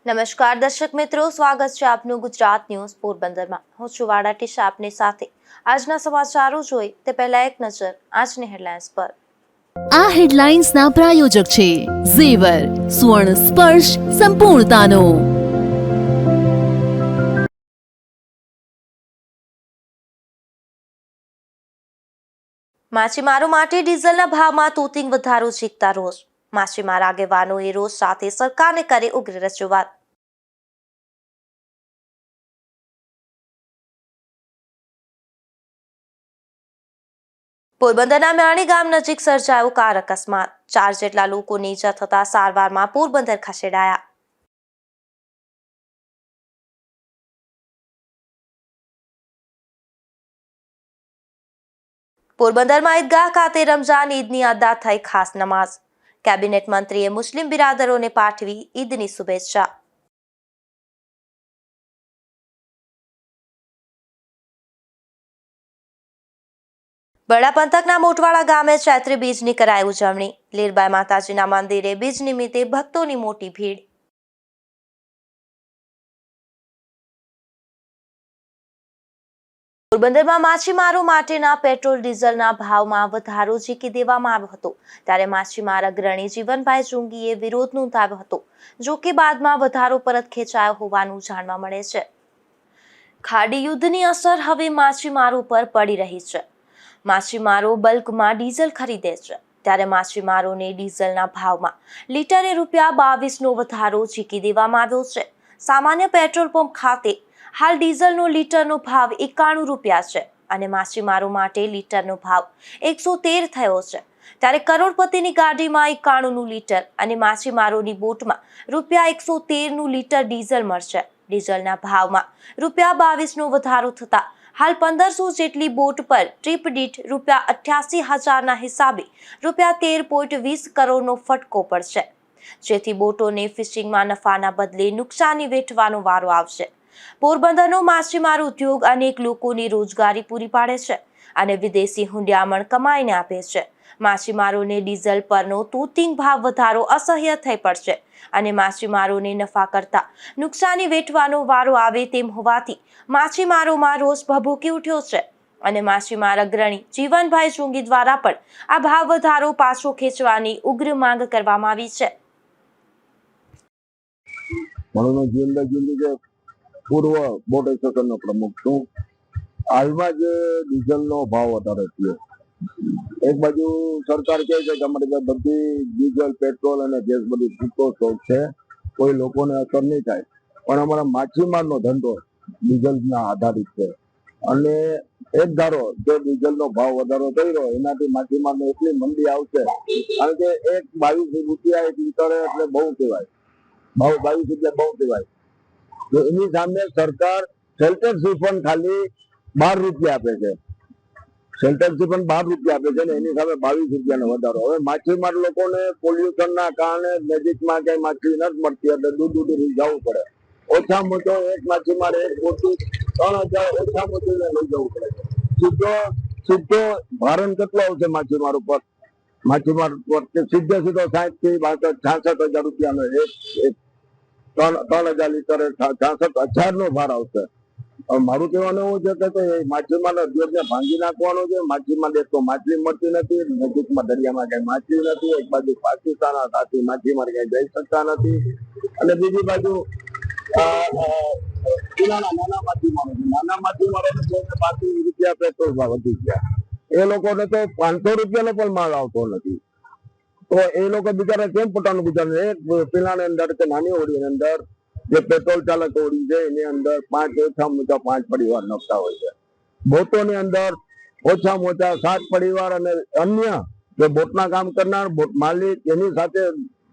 નમસ્કાર દર્શક મિત્રો, સ્વાગત છે આપનું ગુજરાત ન્યૂઝ પોરબંદરમાં। હું છું વાડા ટીશા આપની સાથે। આજના સમાચારો જોઈ તે પહેલા એક નજર આજની હેડલાઇન્સ પર। આ હેડલાઇન્સના પ્રાયોજક છે ઝેવર, સુવર્ણ સ્પર્શ સંપૂર્ણતાનો। માછીમારો માટે ડીઝલના ભાવમાં તૂતિંગ વધારો ચીકતા રોષ। માછીમાર આગેવાનોએ રોષ સાથે સરકારને કરી ઉગ્ર રજૂઆત। પોરબંદરના મ્યાણી ગામ નજીક સર્જાયો કાર અકસ્માત। 4 જેટલા લોકોને ઈજા થતા સારવારમાં પોરબંદર ખસેડાયા। પોરબંદરમાં ઈદગાહ ખાતે રમઝાન ઈદની અદા થઈ ખાસ નમાઝ। કેબિનેટ મંત્રીએ મુસ્લિમ બિરાદરોને પાઠવી ઈદની શુભેચ્છા। બરડા પંથકના મોટવાડા ગામે ચૈત્રી બીજની કરાઈ ઉજવણી। લીરબાઈ માતાજીના મંદિરે બીજ નિમિત્તે ભક્તોની મોટી ભીડ। પોરબંદરમાં માછીમારો માટેના પેટ્રોલ ડીઝલના ભાવમાં વધારો ઝીકી દેવામાં આવ્યો હતો, ત્યારે માછીમાર અગ્રણી જીવનભાઈ ચુંગીએ વિરોધ નોંધાવ્યો હતો। જો કે બાદમાં વધારો પરત ખેંચાયો હોવાનું જાણવા મળે છે। ખાડી યુદ્ધની અસર હવે માછીમારો પર પડી રહી છે। માછીમારો બલ્કમાં ડીઝલ ખરીદે છે, ત્યારે માછીમારોને ડીઝલના ભાવમાં લીટરે ₹22નો વધારો ઝીકી દેવામાં આવ્યો છે। સામાન્ય પેટ્રોલ પંપ ખાતે હાલ ડીઝલનો લીટરનો ભાવ ₹91 છે અને માછીમારો માટે લીટરનો ભાવ 113 થયો છે, ત્યારે કરોડપતિની ગાડીમાં 91નું લીટર અને માછીમારોની બોટમાં ₹113નું લીટર ડીઝલ મળશે। ડીઝલના ભાવમાં ₹22નો વધારો થતા હાલ 1500 જેટલી બોટ પર ટ્રીપ દીઠ ₹88,000ના હિસાબે ₹13.20 કરોડનો ફટકો પડશે, જેથી બોટોને ફિશિંગમાં નફાના બદલે નુકસાની વેઠવાનો વારો આવશે। પોરબંદરનો માછીમાર ઉદ્યોગ અનેક લોકોને રોજગારી પૂરી પાડે છે અને વિદેશી હુંડિયામણ કમાઈને આપે છે। માછીમારોને ડીઝલ પરનો તૂતિંગ ભાવ વધારો અસહ્ય થઈ પડશે અને માછીમારોને નફા કરતા નુકસાની વેઠવાનો વારો આવે તેમ હોવાથી માછીમારોમાં રોષ ભભૂકી ઉઠ્યો છે અને માછીમાર અગ્રણી જીવનભાઈ ચુંગી દ્વારા પણ આ ભાવ વધારો પાછો ખેંચવાની ઉગ્ર માંગ કરવામાં આવી છે। પૂર્વ બોર્ડ એસોસિએશનનો પ્રમુખ છું। હાલમાં જે ડીઝલનો ભાવ વધારે થયો, એક બાજુ સરકાર કહે છે કે અમારી પાસે બધી ડીઝલ, પેટ્રોલ અને ગેસ બધી પૂરતો સ્ટોક છે, કોઈ લોકોને અસર નહીં થાય, પણ અમારા માછીમારનો ધંધો ડીઝલના આધારિત છે અને એક ધારો જો ડીઝલનો ભાવ વધારો થઈ રહ્યો એનાથી માછીમારને એટલી મંદી આવશે, કારણ કે એક ₹22 એક લીટરે એટલે બહુ કહેવાય, ભાવ ₹22 બહુ કહેવાય। તો એની સામે સરકાર શેલ્ટરશીપ પણ ખાલી ₹12 આપે છે, શેલ્ટરશીપ પણ ₹12 આપે છે ને એની સામે ₹22નો વધારો। હવે માછીમાર લોકોને પોલ્યુશનના કારણે નજીકમાં કઈ માછલી નથી મળતી એટલે દૂર જવું પડે। ઓછામાં ઓછો એક માછીમારે એક બોટથી 3000 ઓછામાં ઓછું લઈ જવું પડે। સીધો ભારણ કેટલો આવશે માછીમાર ઉપર? માછીમાર સીધો 60 થી 66,000 રૂપિયાનો એક 3000 લીટર 66,000નો ભાર આવશે। મારું કહેવાનું એવું છે કે માછીમારના ઉદ્યોગને ભાંગી નાખવાનો છે। માછીમાર એક તો માછલી મળતી નથી, નજીકમાં દરિયામાં કઈ માછલી નથી, એક બાજુ પાકિસ્તાન સાથે માછીમાર કઈ જઈ શકતા નથી અને બીજી બાજુ નાના માછીમારોને ₹5 પેટ્રોલ ભાવ વધી ગયા, એ લોકોને તો ₹500નો પણ માલ આવતો નથી, તો એ લોકો બિચારા કેમ પોતાનું ગુજરાન? એક પીલાની અંદર કે નાની હોડીની અંદર જે પેટ્રોલ ચાલક હોડી છે એની અંદર ઓછામાં ઓછા 5 પરિવાર નફતા હોય છે। બોટોની અંદર ઓછામાં ઓછા 7 પરિવાર અને અન્ય જે બોટના કામ કરનાર બોટ માલિક એની સાથે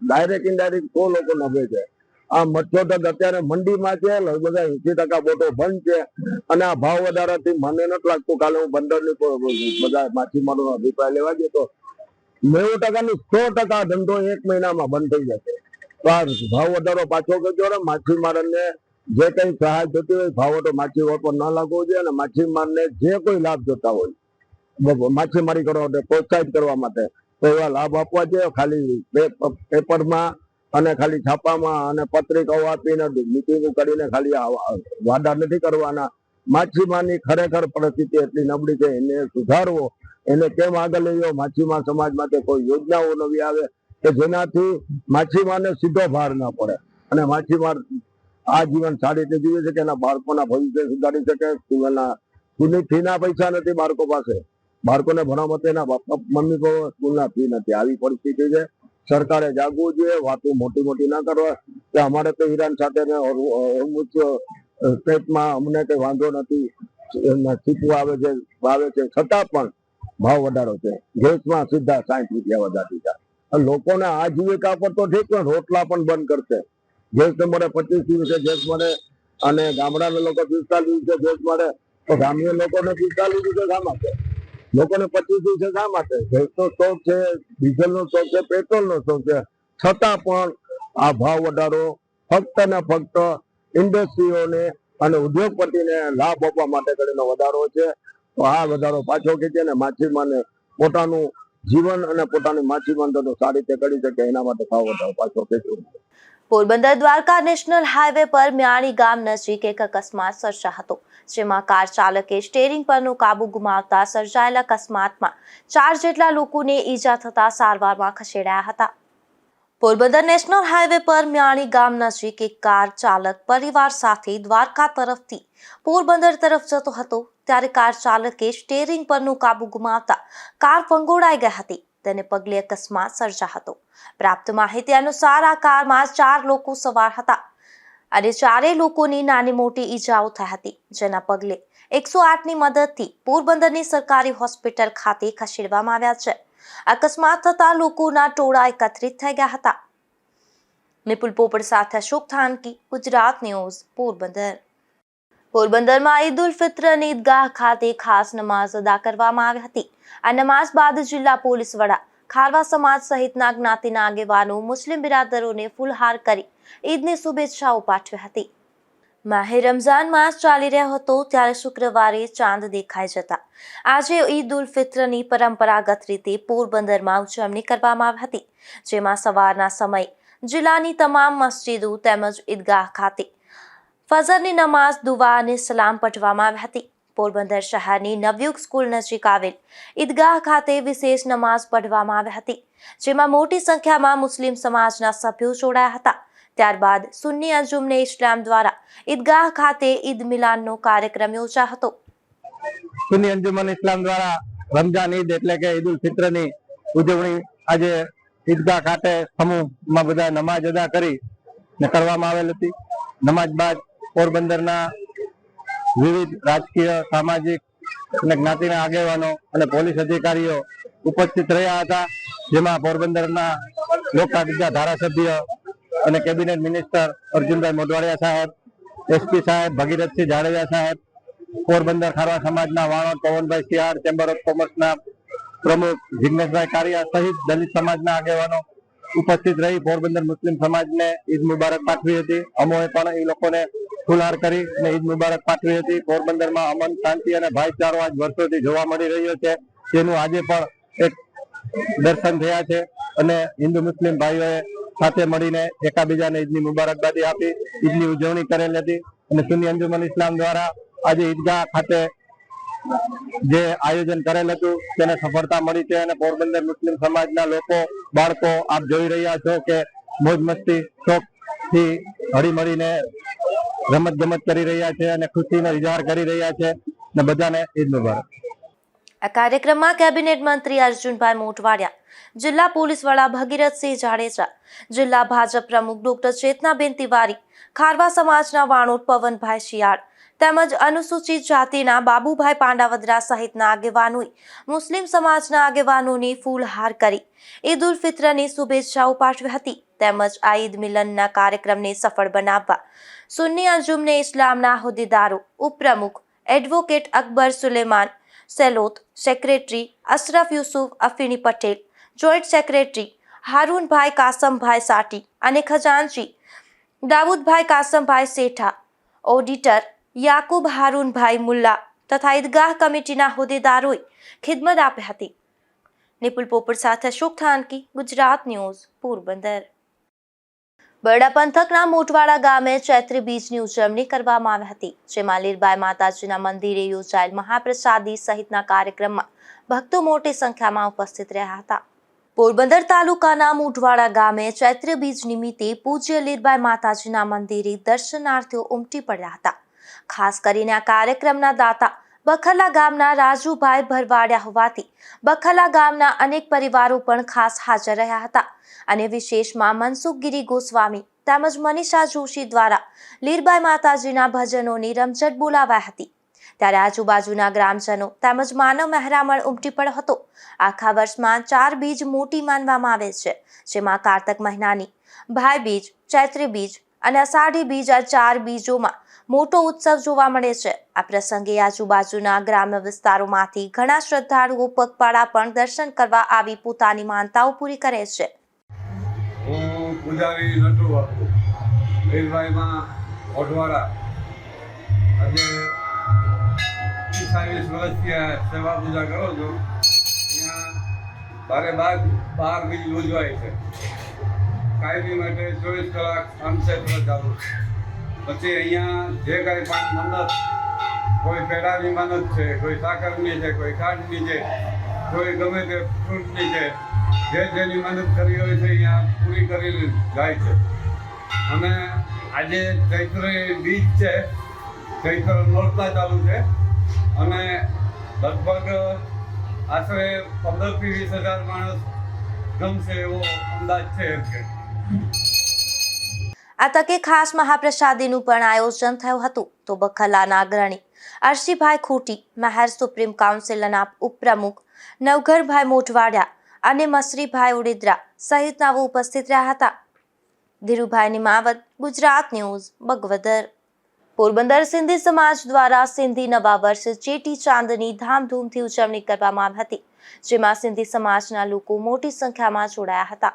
ડાયરેક્ટ ઇનડાયરેક્ટ 100 લોકો નભે છે। આ મચ્છોદક અત્યારે મંડીમાં છે, લગભગ 80% બોટો બંધ છે અને આ ભાવ વધારાથી મને નથી લાગતું, કાલે હું બંદરની બધા માછીમારોનો અભિપ્રાય લેવા ગયો તો 90%ની 100% ધંધો 1 મહિનામાં બંધ થઈ જશે। તો આ ભાવ વધારો પાછો કરજો, માછીમારોને જે કઈ સહાય થતી હોય ભાવ તો માછીમાર પર ન લાગવો જોઈએ અને માછીમારને જે કોઈ લાભ જોતા હોય માછીમારી કરવા માટે પ્રોત્સાહિત કરવા માટે તો એવા લાભ આપવા જોઈએ। ખાલી પેપરમાં અને ખાલી છાપામાં અને પત્રિકાઓ આપીને મિટિંગો કરીને ખાલી વાદા નથી કરવાના. માછીમારની ખરેખર પરિસ્થિતિ એટલી નબળી છે, એને સુધારવો, એને કેમ આગળ લઈ જાઓ. માછીમાર સમાજ માટે કોઈ યોજનાઓ નવી આવે કે જેનાથી માછીમારને સીધો ભાર ન પડે અને માછીમાર આ જીવન સારી રીતે જીવે છે કે એના બાળકોના ભવિષ્ય સુધારી શકે. સ્કૂલની ફીના પૈસા નથી બાળકો પાસે, બાળકોને ભણવા માટે એના મમ્મી પપ્પા સ્કૂલના ફી નથી. આવી પરિસ્થિતિ છે. સરકારે જાગવું જોઈએ, વાતો મોટી મોટી ના કરવા કે અમારે તો ઈરાન સાથે સ્ટેટમાં અમને કઈ વાંધો નથી, સીપું આવે છે છતાં પણ ભાવ વધારો છે. ગેસમાં સીધા 60 રૂપિયા વધારી દીધા. લોકોને આજીવિકા પર તો ઠીક પણ રોટલા પણ બંધ કરશે. ગેસ મળે 25 દિવસે ગેસ મળે અને ગામડાના લોકો 45 દિવસે ગેસ મળે, તો ગ્રામ્ય લોકોને 45 દિવસે શા માટે? લોકોને 25 દિવસે શા માટે? ગેસનો સ્ટોક છે, ડીઝલનો સ્ટોક છે, પેટ્રોલનો સ્ટોક છે, છતાં પણ આ ભાવ વધારો ફક્ત ને ફક્ત ઇન્ડસ્ટ્રીઓને અને ઉદ્યોગપતિને લાભ આપવા માટે કરીને વધારો છે. તો આ વધારો પાછો ખેંચે ને માછીમારને પોતાનું જીવન અને પોતાની માછીમાર ધંધો સારી રીતે કરી શકે એના માટે ભાવ વધારો પાછો ખેંચવો. પોરબંદર દ્વારકા નેશનલ હાઈવે પર મ્યાણી ગામ નજીક એક અકસ્માત સર્જાયો હતો, જેમાં કાર ચાલકે સ્ટીયરિંગ પરનો કાબુ ગુમાવતા સર્જાયેલા અકસ્માતમાં 4 જેટલા લોકોને ઈજા થતા સારવારમાં ખસેડાયા હતા. પોરબંદર નેશનલ હાઈવે પર મ્યાણી ગામ નજીક એક કાર ચાલક પરિવાર સાથે દ્વારકા તરફથી પોરબંદર તરફ જતો હતો, ત્યારે કાર ચાલકે સ્ટીયરિંગ પરનો કાબુ ગુમાવતા કાર ફંગોળાઈ ગઈ હતી. તેને પગલે અકસ્માત સર્જાયો હતો. પ્રાપ્ત માહિતી અનુસાર આ કારમાં 4 લોકો સવાર હતા અને 4 લોકોની નાની મોટી ઈજાઓ થઈ હતી, જેના પગલે 108ની મદદથી પોરબંદરની સરકારી હોસ્પિટલ ખાતે ખસેડવામાં આવ્યા છે. અકસ્માત થતા લોકોના ટોળા એકત્રિત થઈ ગયા હતા. નિપુલ પોપટ સાથે અશોક થાનકી, ગુજરાત ન્યૂઝ, પોરબંદર. પોરબંદરમાં ઈદ ઉલ ફિત્રની ઈદગાહ ખાતે ખાસ નમાઝ અદા કરવામાં આવી હતી. આ નમાઝ બાદ જિલ્લા પોલીસ વડા, ખારવા સમાજ સહિતના જ્ઞાતિના આગેવાનો મુસ્લિમ બિરાદરોને ફૂલહાર કરી ઈદની શુભેચ્છાઓ પાઠવી હતી. માહે રમઝાન માસ ચાલી રહ્યો હતો ત્યારે શુક્રવારે ચાંદ દેખાઈ જતા આજે ઈદ ઉલ ફિત્રની પરંપરાગત રીતે પોરબંદરમાં ઉજવણી કરવામાં આવી હતી, જેમાં સવારના સમયે જિલ્લાની તમામ મસ્જિદો તેમજ ઈદગાહ ખાતે ફજરની નમાઝ, દુઆ અને સલામ પઢવામાં આવી હતી. પોરબંદર શહેરની નવયુગ સ્કૂલ નજીક આવેલ ઈદગાહ ખાતે વિશેષ નમાઝ પઢવામાં આવી હતી, જેમાં મોટી સંખ્યામાં મુસ્લિમ સમાજના સભ્યો જોડાયા હતા. ત્યારબાદ સુન્ની અંજુમને ઇસ્લામ દ્વારા ઈદગાહ ખાતે ઈદ મિલાદનો કાર્યક્રમ યોજાયો હતો. સુન્ની અંજુમન ઇસ્લામ દ્વારા રમઝાન ઈદ એટલે કે ઈદ ઉલ ફિત્રની ઉજવણી આજે ઈદગાહ ખાતે સમૂહમાં બધા નમાજ અદા કરી કરવામાં આવેલ હતી. નમાજ બાદ પોરબંદરના વિવિધ રાજકીય, સામાજિક અને જ્ઞાતિના આગેવાનો અને પોલીસ અધિકારીઓ ઉપસ્થિત રહ્યા હતા, જેમાં પોરબંદરના લોકતાંત્રિક ધારાસભ્ય અને કેબિનેટ મિનિસ્ટર અર્જુનભાઈ મોઢવાડિયા સાહેબ, એસપી સાહેબ ભગીરથસિંહ જાડેજા સાહેબ, પોરબંદર ખારવા સમાજના વાણોદ પવનભાઈ સિયાળ, ચેમ્બર ઓફ કોમર્સના પ્રમુખ જિગ્નેશભાઈ કારિયા સહિત દલિત સમાજના આગેવાનો ઉપસ્થિત રહી પોરબંદર મુસ્લિમ સમાજને ઈદ મુબારક પાઠવી હતી. અમોએ પણ એ લોકોને ફૂલહાર કરી અને ઈદ મુબારક પાઠવી હતી. પોરબંદરમાં અમન, શાંતિ અને ભાઈચારો આજ વર્ષોથી જોવા મળી રહ્યો છે, તેનું આજે પણ એક દર્શન થયા છે અને હિન્દુ મુસ્લિમ ભાઈઓએ સાથે મળીને એકાબીજાને ઈદની મુબારકબાદી આપી ઈદની ઉજવણી કરેલ હતી. અને સુન્ની અંજુમન ઇસ્લામ દ્વારા આજે ઈદગાહ ખાતે જે આયોજન કરેલ હતું તેને સફળતા મળી છે અને પોરબંદર મુસ્લિમ સમાજના લોકો, બાળકો આપ જોઈ રહ્યા છો કે મોજ મસ્તી શોખથી હળી મળીને રમત ગમત કરી રહ્યા છે અને ખુશીનો ઇઝહાર કરી રહ્યા છે અને બધાને ઈદ મુબારક. આ કાર્યક્રમમાં કેબિનેટ મંત્રી અર્જુનભાઈ મોઢવાડિયા, જિલ્લા પોલીસ વડા ભગીરથસિંહ જાડેજા, જિલ્લા ભાજપ પ્રમુખ ડોક્ટર ચેતનાબેન તિવારી, ખારવા સમાજના વાણોદ પવનભાઈ શિયાળ તેમજ અનુસૂચિત જાતિના બાબુભાઈ પાંડાવદરા સહિતના આગેવાનોએ મુસ્લિમ સમાજના આગેવાનોને ફૂલહાર કરી ઈદ ઉલ ફિત્રની શુભેચ્છાઓ પાઠવી હતી. તેમજ આ ઈદ મિલનના કાર્યક્રમને સફળ બનાવવા સુન્ની અંજુમને ઇસ્લામના હોદ્દેદારો, ઉપપ્રમુખ advocate Akbar Suleman Selot, secretary Ashraf Yusuf Afini Patel, joint secretary Haroonbhai Kasambhai Sati અને ખજાનચી દાઉદભાઈ કાસમભાઈ સેઠા, ઓડિટર યાકુબ હારૂનભાઈ મુલ્લા તથા ઈદગાહ કમિટીના હોદ્દેદારોએ ખિદમત આપી હતી. નિપુલ પોપટ સાથે અશોક થાનકી, ગુજરાત ન્યૂઝ, પોરબંદર. બરડા પંથકના મોટવાડા ગામે ચૈત્રી બીજની ઉજવણી કરવામાં આવી હતી, જેમાં લીરબાઈ માતાજીના મંદિરે યોજાયેલ મહાપ્રસાદી સહિતના કાર્યક્રમમાં ભક્તો મોટી સંખ્યામાં ઉપસ્થિત રહ્યા હતા. પોરબંદર તાલુકાના મોટવાડા ગામે ચૈત્રી બીજ નિમિત્તે પૂજ્ય લીરબાઈ માતાજીના મંદિરે દર્શનાર્થીઓ ઉમટી પડ્યા હતા. ખાસ કરીને આ કાર્યક્રમના દાતા બખલા ગામના રાજુભાઈ ભરવાડ્યા હોવાથી બખલા ગામના અનેક પરિવારો પણ ખાસ હાજર રહ્યા હતા અને વિશેષમાં મનસુખગીરી ગોસ્વામી તેમજ મનીષા જોશી દ્વારા લીરબાઈ માતાજીના ભજનોની રમઝટ બોલાવાઈ હતી. ત્યારે આજુબાજુના ગ્રામજનો તેમજ માનવ મહેરામણ ઉમટી પડ્યો હતો. આખા વર્ષમાં 4 બીજ મોટી માનવામાં આવે છે, જેમાં કારતક મહિનાની ભાઈ બીજ, ચૈત્રી બીજ અને અષાઢી બીજ આ 4 બીજોમાં મોટો ઉત્સવ જોવા મળે છે. આ પ્રસંગે આજુબાજુના ગ્રામ્ય વિસ્તારોમાંથી ઘણા શ્રદ્ધાળુઓ પગપાળા પણ દર્શન કરવા આવી પોતાની માનતાઓ પૂરી કરે છે. હું પૂજારી નટુ બાપુ લીરબાઈમાં મોટવાડા આજે 40 વર્ષથી સેવા પૂજા કરું છું. અહીંયા 12 બીજ યોજવાય છે. કાયમી માટે 24 કલાક અનક્ષેત્ર ચાલુ છે. પછી અહીંયા જે કાંઈ પણ મન્નત, કોઈ પેડાની મન્નત છે, કોઈ સાકરની છે, કોઈ ખાંડની છે, કોઈ ગમે તે ફ્રૂટની છે, જેની મન્નત કરી હોય છે અહીંયા પૂરી કરી જાય છે. અને આજે ચૈત્રી બીજ છે, ચૈત્ર નોરતા ચાલુ છે અને લગભગ આશરે 15 થી 20,000 માણસ ગમશે એવો અંદાજ છે. આ તકે ખાસ મહાપ્રસાદીનું પણ આયોજન થયું હતું. તો બખલાના અગ્રણી અરશીભાઈ ખોટી, મહેર સુપ્રીમ કાઉન્સિલના ઉપપ્રમુખ નવઘરભાઈ મોટવાડિયા અને મસરીભાઈ ઉડેદરા સહિતનાઓ ઉપસ્થિત રહ્યા હતા. ધીરુભાઈ નિમાવત, ગુજરાત ન્યૂઝ, બગવદર. પોરબંદર સિંધી સમાજ દ્વારા સિંધી નવા વર્ષ ચેટી ચાંદની ધામધૂમથી ઉજવણી કરવામાં આવી હતી, જેમાં સિંધી સમાજના લોકો મોટી સંખ્યામાં જોડાયા હતા.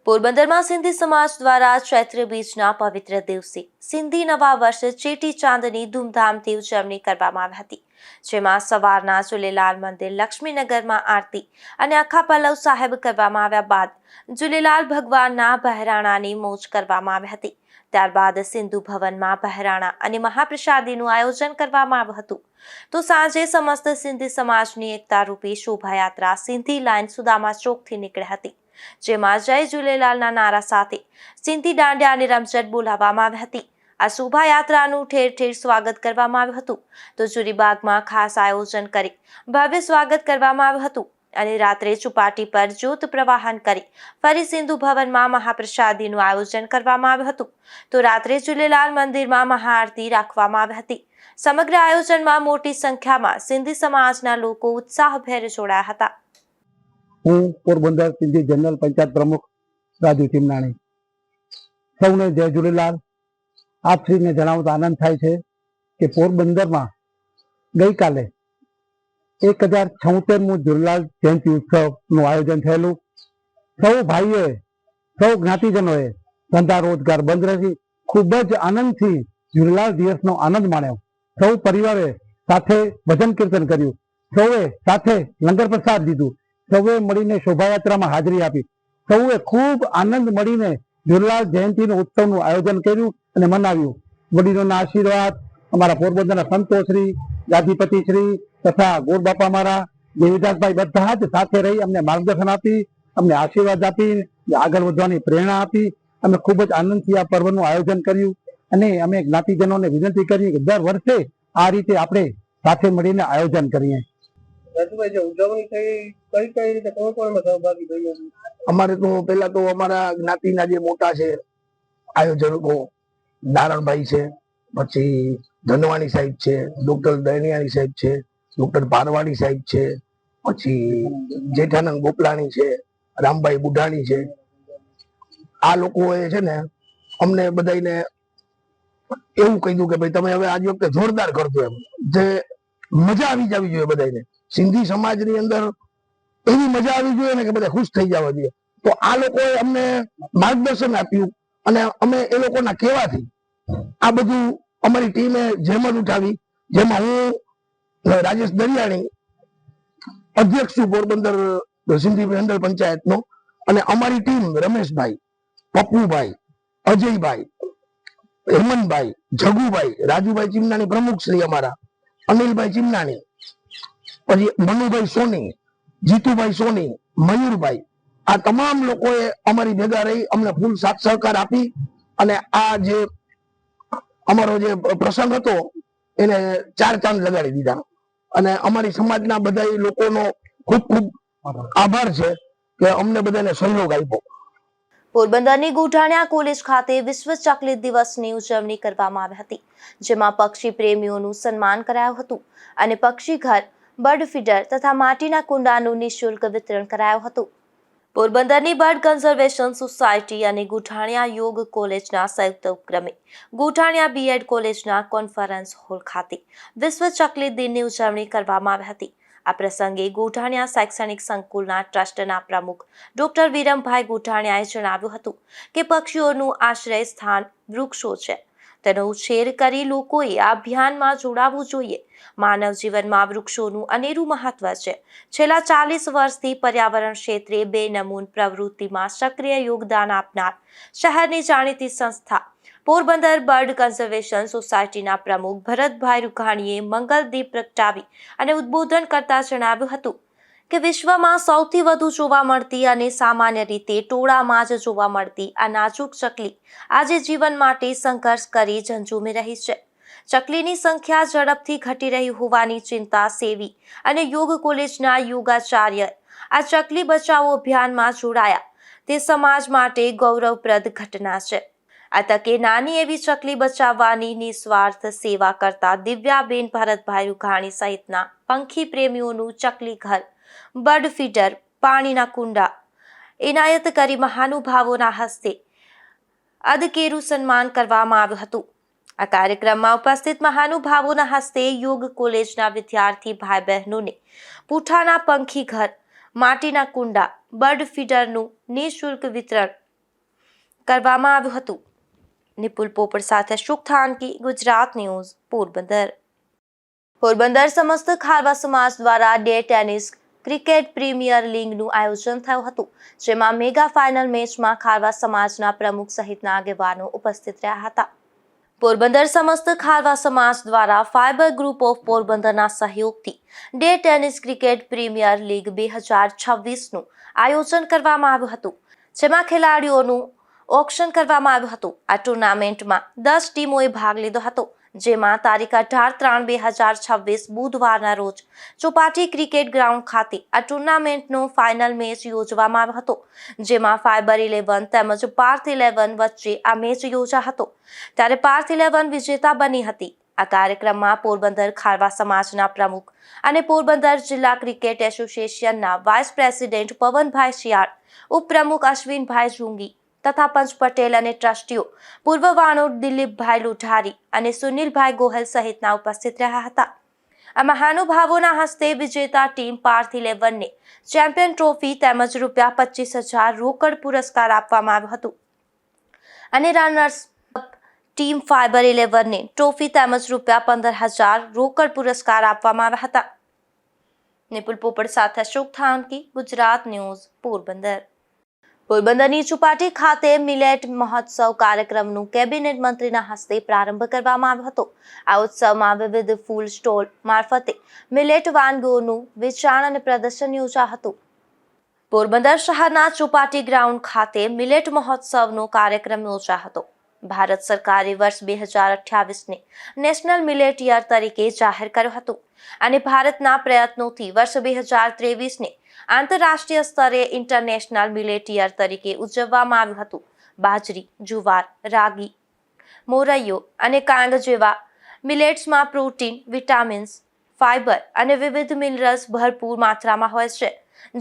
પોરબંદરમાં સિંધી સમાજ દ્વારા ચૈત્રી બીજના પવિત્ર દિવસે સિંધી નવા વર્ષ ચેટી ચાંદની ધૂમધામથી ઉજવણી કરવામાં આવી હતી, જેમાં સવારના ઝૂલેલાલ મંદિર લક્ષ્મીનગરમાં આરતી અને આખા પલ્લવ સાહેબ કરવામાં આવ્યા બાદ ઝૂલેલાલ ભગવાનના બહેરાણાની મોજ કરવામાં આવી હતી. ત્યારબાદ સિંધુ ભવનમાં બહેરાણા અને મહાપ્રસાદીનું આયોજન કરવામાં આવ્યું હતું. તો સાંજે સમસ્ત સિંધી સમાજની એકતા રૂપી શોભાયાત્રા સિંધી લાઇન સુદામા ચોકથી નીકળી હતી, જેમાં જય ઝૂલેલાલના નારા સાથે સિંધી દાંડિયાની રમઝટ બોલાવવામાં આવી હતી. આ શોભાયાત્રાનું ઠેર ઠેર સ્વાગત કરવામાં આવ્યું હતું. તો જુરીબાગમાં ખાસ આયોજન કરી ભવ્ય સ્વાગત કરવામાં આવ્યું હતું અને રાત્રે ચોપાટી પર જ્યોત પ્રવાહન કરી ફરી સિંધુ ભવનમાં મહાપ્રસાદીનું આયોજન કરવામાં આવ્યું હતું. તો રાત્રે ઝૂલેલાલ મંદિરમાં મહાઆરતી રાખવામાં આવી હતી. સમગ્ર આયોજનમાં મોટી સંખ્યામાં સિંધી સમાજના લોકો ઉત્સાહભેર જોડાયા હતા. હું પોરબંદર સિંધી જનરલ પંચાયત પ્રમુખ રાજુ ચીમનાણી. સૌને જય ઝૂલેલાલ. આપશ્રીને જણાવતા આનંદ થાય છે કે પોરબંદરમાં ગઈકાલે 1076મું ઝૂલેલાલ જયંતિ ઉત્સવનું આયોજન થયેલું. સૌ ભાઈઓએ, સૌ જ્ઞાતિજનોએ ધંધા રોજગાર બંધ રહી ખૂબ જ આનંદથી ઝૂલેલાલ દિવસનો આનંદ માણ્યો. સૌ પરિવારે સાથે ભજન કીર્તન કર્યું, સૌએ સાથે લંગર પ્રસાદ લીધું, સૌએ મળીને શોભાયાત્રામાં હાજરી આપી, સૌએ ખૂબ આનંદ મળીને ઝૂલેલાલ જયંતિનું ઉત્સવનું આયોજન કર્યું અને મનાવ્યું. વડીલોના આશીર્વાદ, અમારા પોરબંદરના સંતોશ્રી, ગાદીપતિશ્રી તથા ગોરબાપા મારા દેવીદાસભાઈ બધા જ સાથે રહી અમને માર્ગદર્શન આપી, અમને આશીર્વાદ આપી, આગળ વધવાની પ્રેરણા આપી. અમે ખૂબ જ આનંદથી આ પર્વનું આયોજન કર્યું અને અમે જ્ઞાતિજનોને વિનંતી કરી કે દર વર્ષે આ રીતે આપણે સાથે મળીને આયોજન કરીએ. ઉજવણી થઈ કઈ રીતે કોણ કોણ સહભાગી થયું? અમારે તો પહેલા તો અમારા જ્ઞાતિના જે મોટા છે આયોજકો નારણભાઈ છે, પછી ધનવાણી સાહેબ છે, ડોક્ટર દયનિયાણી સાહેબ છે, ડોક્ટર પારવાણી સાહેબ છે, પછી જેઠાનંદ ગોપલાણી છે, રામભાઈ બુઢાણી છે. આ લોકોએ છે ને અમને બધાને એવું કીધું કે ભાઈ તમે હવે આજ વખતે જોરદાર કરજો, એમ જે મજા આવી જવી જોઈએ બધાને. સિંધી સમાજની અંદર એવી મજા આવી જોઈએ ને કે બધા ખુશ થઈ જવા જોઈએ. તો આ લોકોએ અમને માર્ગદર્શન આપ્યું અને અમે એ લોકોના કહેવાથી આ બધું અમારી ટીમે જહેમત ઉઠાવી, જેમાં હું રાજેશ દરિયાણી અધ્યક્ષ છું પોરબંદર સિંધી મંડળ પંચાયતનો, અને અમારી ટીમ રમેશભાઈ, પપ્પુભાઈ, અજયભાઈ, હેમંતભાઈ, જગુભાઈ, રાજુભાઈ ચીમનાની પ્રમુખ શ્રી અમારા, અનિલભાઈ ચીમનાની, પછી મનુભાઈ સોની, જીતુભાઈ સોની, મયુરભાઈ, આ તમામ લોકોએ અમારી ભેગા રહી અમને ફૂલ સાથ સહકાર આપી અને આ જે અમારો જે પ્રસંગ હતો એને 4 ચાંદ લગાડી દીધા. અને અમારી સમાજના બધા લોકોનો ખૂબ ખૂબ આભાર છે કે અમને બધાને સહયોગ આપ્યો. પોરબંદરની ગોઠાણિયા કોલેજ ખાતે વિશ્વ ચકલી દિવસની ઉજવણી કરવામાં આવી હતી, જેમાં પક્ષી પ્રેમીઓનું સન્માન કરાયું હતું અને પક્ષી ઘર, બર્ડ ફીડર તથા માટીના કુંડાનું નિઃશુલ્ક વિતરણ કરાયું હતું. પોરબંદરની બર્ડ કન્ઝર્વેશન સોસાયટી અને ગોઠાણિયા યોગ કોલેજના સંયુક્ત ઉપક્રમે ગોઠાણિયા બીએડ કોલેજના કોન્ફરન્સ હોલ ખાતે વિશ્વ ચકલી દિનની ઉજવણી કરવામાં આવી હતી. આ પ્રસંગે ગોઠાણિયા શૈક્ષણિક સંકુલના ટ્રસ્ટના પ્રમુખ ડોક્ટર વિરમભાઈ ગોઠાણિયાએ જણાવ્યું હતું કે પક્ષીઓનું આશ્રય સ્થાન વૃક્ષો છે, તેનો ઉછેર કરી લોકોએ આ અભિયાનમાં જોડાવવું જોઈએ. માનવ જીવનમાં વૃક્ષોનું અનેરું મહત્વ છે. છેલ્લા 40 વર્ષથી પર્યાવરણ ક્ષેત્રે બેનમૂન પ્રવૃત્તિમાં સક્રિય યોગદાન આપનાર શહેરની જાણીતી સંસ્થા પોરબંદર બર્ડ કન્ઝર્વેશન સોસાયટીના પ્રમુખ ભરતભાઈ રૂઘાણીએ મંગલદીપ પ્રગટાવી અને ઉદ્બોધન કરતા જણાવ્યું હતું કે વિશ્વમાં સૌથી વધુ જોવા મળતી અને સામાન્ય રીતે ટોળામાં જ જોવા મળતી આ નાજુક ચકલી આજે જીવન માટે સંઘર્ષ કરી ઝંઝુમી રહી છે. ચકલીની સંખ્યા ઝડપથી ઘટી રહી હોવાની ચિંતા સેવી અને યોગ કોલેજના યોગાચાર્ય આ ચકલી બચાવો અભિયાનમાં જોડાયા તે સમાજ માટે ગૌરવપ્રદ ઘટના છે. આ તકે નાની એવી ચકલી બચાવવાની નિસ્વાર્થ સેવા કરતા દિવ્યાબેન ભરતભાઈ રૂઘાણી સહિતના પંખી પ્રેમીઓનું ચકલી ઘર, બર્ડ ફીડર, પાણીના કુંડા એનાયત કરી મહાનુભાવોના હસ્તે અદકેરું સન્માન કરવામાં આવ્યું હતું. આ કાર્યક્રમમાં ઉપસ્થિત મહાનુભાવોના હસ્તે યોગ કોલેજના વિદ્યાર્થી ભાઈ બહેનોને પૂઠાના પંખી ઘર, માટીના કુંડા, બર્ડ ફીડરનું નિઃશુલ્ક વિતરણ કરવામાં આવ્યું હતું. નિપુલ પોપટ સાથે અશોક થાનકી, ગુજરાત ન્યૂઝ, પોરબંદર. પોરબંદર સમસ્ત ખારવા સમાજ દ્વારા ડે ટેનિસ ક્રિકેટ પ્રીમિયર લીગનું આયોજન થયું હતું, જેમાં મેગા ફાઇનલ મેચમાં ખારવા સમાજના પ્રમુખ સહિતના આગેવાનો ઉપસ્થિત રહ્યા હતા. પોરબંદર સમસ્ત ખારવા સમાજ દ્વારા ફાઇબર ગ્રુપ ઓફ પોરબંદરના સહયોગથી day tennis cricket premier league 2026નું આયોજન કરવામાં આવ્યું હતું, જેમાં ખેલાડીઓનું ઓક્શન કરવામાં આવ્યું હતું. આ ટુર્નામેન્ટમાં 10 ટીમોએ ભાગ લીધો હતો, જેમાં તારીખ 18/3/2026 બુધવારના રોજ ચોપાટી ક્રિકેટ ગ્રાઉન્ડ ખાતે આ ટુર્નામેન્ટનો ફાઇનલ મેચ યોજવામાં આવ્યો હતો, જેમાં ફાઇબર 11 તેમજ પાર્થ 11 વચ્ચે આ મેચ યોજાયો હતો, ત્યારે પાર્થ 11 વિજેતા બની હતી. આ કાર્યક્રમમાં પોરબંદર ખારવા સમાજના પ્રમુખ અને પોરબંદર જિલ્લા ક્રિકેટ એસોસિએશનના વાઇસ પ્રેસિડેન્ટ પવનભાઈ શિયાળ, ઉપપ્રમુખ અશ્વિનભાઈ જુંગી તથા પંચ પટેલ અને ટ્રસ્ટીઓ પૂર્વ વાણોડ દિલીપભાઈ લોઢારી અને સુનિલભાઈ ગોહેલ સહિતના ઉપસ્થિત રહ્યા હતા. આ મહાનુભાવોના હસ્તે વિજેતા ટીમ પાર્થ 11ને ચેમ્પિયન ટ્રોફી તેમજ ₹25,000 રોકડ પુરસ્કાર આપવામાં આવ્યો હતો અને રનર્સ ટીમ ફાઇબર 11ને ટ્રોફી તેમજ ₹15,000 રોકડ પુરસ્કાર આપવામાં આવ્યા હતા. નિપુલ પોપટ સાથે અશોક થાનકી, ગુજરાત ન્યૂઝ, પોરબંદર. પોરબંદરની ચોપાટી ખાતે મિલેટ મહોત્સવ કાર્યક્રમનું કેબિનેટ મંત્રીના હસ્તે પ્રારંભ કરવામાં આવ્યો હતો. આ ઉત્સવમાં વિવિધ ફૂડ સ્ટોલ મારફતે મિલેટ વાનગીઓનું વેચાણ અને પ્રદર્શન યોજાયું હતું. પોરબંદર શહેરના ચોપાટી ગ્રાઉન્ડ ખાતે મિલેટ મહોત્સવનો કાર્યક્રમ યોજાયો હતો. ભારત સરકારે વર્ષ 2028ને નેશનલ મિલેટ યર તરીકે જાહેર કર્યો હતો અને ભારતના પ્રયત્નોથી વર્ષ 2023ને આંતરરાષ્ટ્રીય સ્તરે ઇન્ટરનેશનલ મિલેટ યર તરીકે ઉજવવામાં આવ્યું હતું. બાજરી, જુવાર, રાગી, મોરૈયો અને કાંગ જેવા મિલેટ્સમાં પ્રોટીન, વિટામિન્સ, ફાઇબર અને વિવિધ મિનરલ્સ ભરપૂર માત્રામાં હોય છે,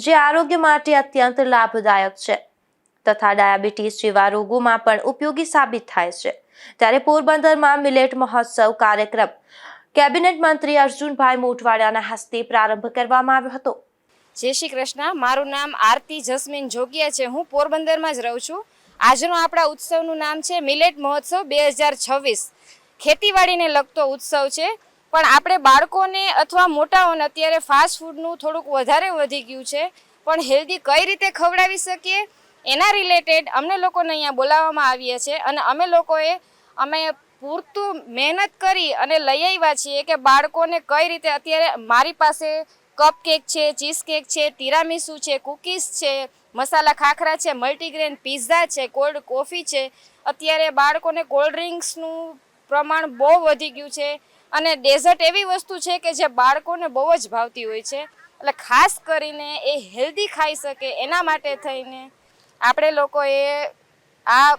જે આરોગ્ય માટે અત્યંત લાભદાયક છે તથા ડાયાબિટીસ જેવા રોગોમાં પણ ઉપયોગી સાબિત થાય છે. ત્યારે પોરબંદરમાં મિલેટ મહોત્સવ કાર્યક્રમ કેબિનેટ મંત્રી અર્જુનભાઈ મોઢવાડિયાના હસ્તે પ્રારંભ કરવામાં આવ્યો હતો. જય શ્રી કૃષ્ણ. મારું નામ આરતી જસ્મીન જોગિયા છે. હું પોરબંદરમાં જ રહું છું. આજનો આપણા ઉત્સવનું નામ છે મિલેટ મહોત્સવ 2026. ખેતીવાડીને લગતો ઉત્સવ છે, પણ આપણે બાળકોને અથવા મોટાઓને અત્યારે ફાસ્ટ ફૂડનું થોડુંક વધારે વધી ગયું છે, પણ હેલ્ધી કઈ રીતે ખવડાવી શકીએ એના રિલેટેડ અમને લોકોને અહીંયા બોલાવવામાં આવીએ છીએ અને અમે પૂરતું મહેનત કરી અને લઈ આવ્યા છીએ કે બાળકોને કઈ રીતે અત્યારે મારી પાસે કપ કેક છે, ચીઝ કેક છે, તિરામીસુ છે, કૂકીઝ છે, મસાલા ખાખરા છે, મલ્ટીગ્રેન પિઝા છે, કોલ્ડ કોફી છે. અત્યારે બાળકોને કોલ્ડ ડ્રિંક્સનું પ્રમાણ બહુ વધી ગયું છે અને ડેઝર્ટ એવી વસ્તુ છે કે જે બાળકોને બહુ જ ભાવતી હોય છે. એટલે ખાસ કરીને એ હેલ્ધી ખાઈ શકે એના માટે થઈને આપણે લોકોએ આ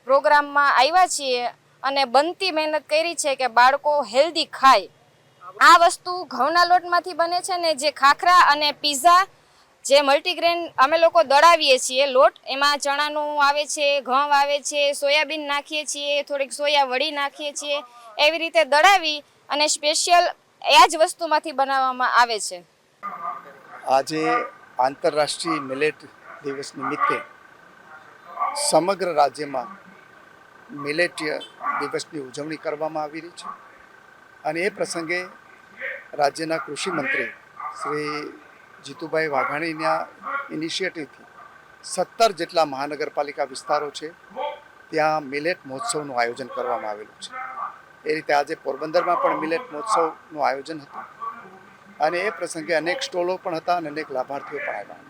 પ્રોગ્રામમાં આવ્યા છીએ અને બનતી મહેનત કરી છે કે બાળકો હેલ્ધી ખાય. આ વસ્તુ ઘઉંના લોટમાંથી બને છે ને જે ખાખરા અને પીઝા જે મલ્ટીગ્રેન અમે લોકો દળાવીએ છીએ લોટ, એમાં ચણાનું આવે છે, ઘઉં આવે છે, સોયાબીન નાખીએ છીએ, થોડીક સોયા વડી નાખીએ છીએ, એવી રીતે દળાવી અને સ્પેશિયલ એ જ વસ્તુમાંથી બનાવવામાં આવે છે. આજે આંતરરાષ્ટ્રીય મિલેટ દિવસ નિમિત્તે સમગ્ર રાજ્યમાં મિલેટ દિવસની ઉજવણી કરવામાં આવી રહી છે અને એ પ્રસંગે રાજ્યના કૃષિ મંત્રી શ્રી જીતુભાઈ વાઘાણીના ઇનિશિયેટિવથી 17 જેટલા મહાનગરપાલિકા વિસ્તારો છે ત્યાં મિલેટ મહોત્સવનું આયોજન કરવામાં આવેલું છે. એ રીતે આજે પોરબંદરમાં પણ મિલેટ મહોત્સવનું આયોજન હતું અને એ પ્રસંગે અનેક સ્ટોલો પણ હતા અને અનેક લાભાર્થીઓ પણ આવ્યા હતા.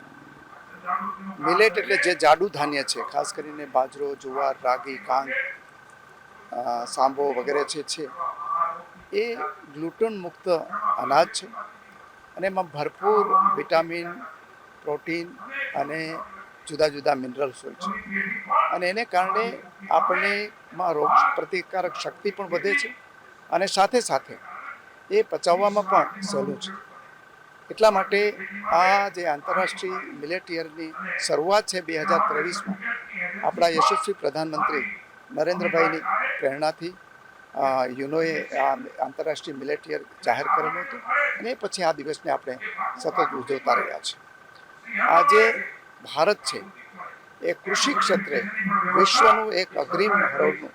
મિલેટ એટલે જે જાડુ ધાન્ય છે, ખાસ કરીને બાજરો, જુવાર, રાગી, કાંગ, સાંબો વગેરે છે એ ગ્લુટન મુક્ત અનાજ છે અને એમાં ભરપૂર વિટામિન, પ્રોટીન અને જુદા જુદા મિનરલ્સ હોય છે અને એને કારણે આપણને રોગ પ્રતિકારક શક્તિ પણ વધે છે અને સાથે સાથે એ પચાવવામાં પણ સહેલું છે. એટલા માટે આ જે આંતરરાષ્ટ્રીય મિલેટ યરની શરૂઆત છે 2023માં આપણા યશસ્વી પ્રધાનમંત્રી નરેન્દ્રભાઈની પ્રેરણાથી યુનોએ આ આંતરરાષ્ટ્રીય મિલેટ યર જાહેર કરેલું હતું અને પછી આ દિવસને આપણે સતત ઉજવતા રહ્યા છીએ. આજે ભારત છે એ કૃષિ ક્ષેત્રે વિશ્વનું એક અગ્રીમ હરોળનું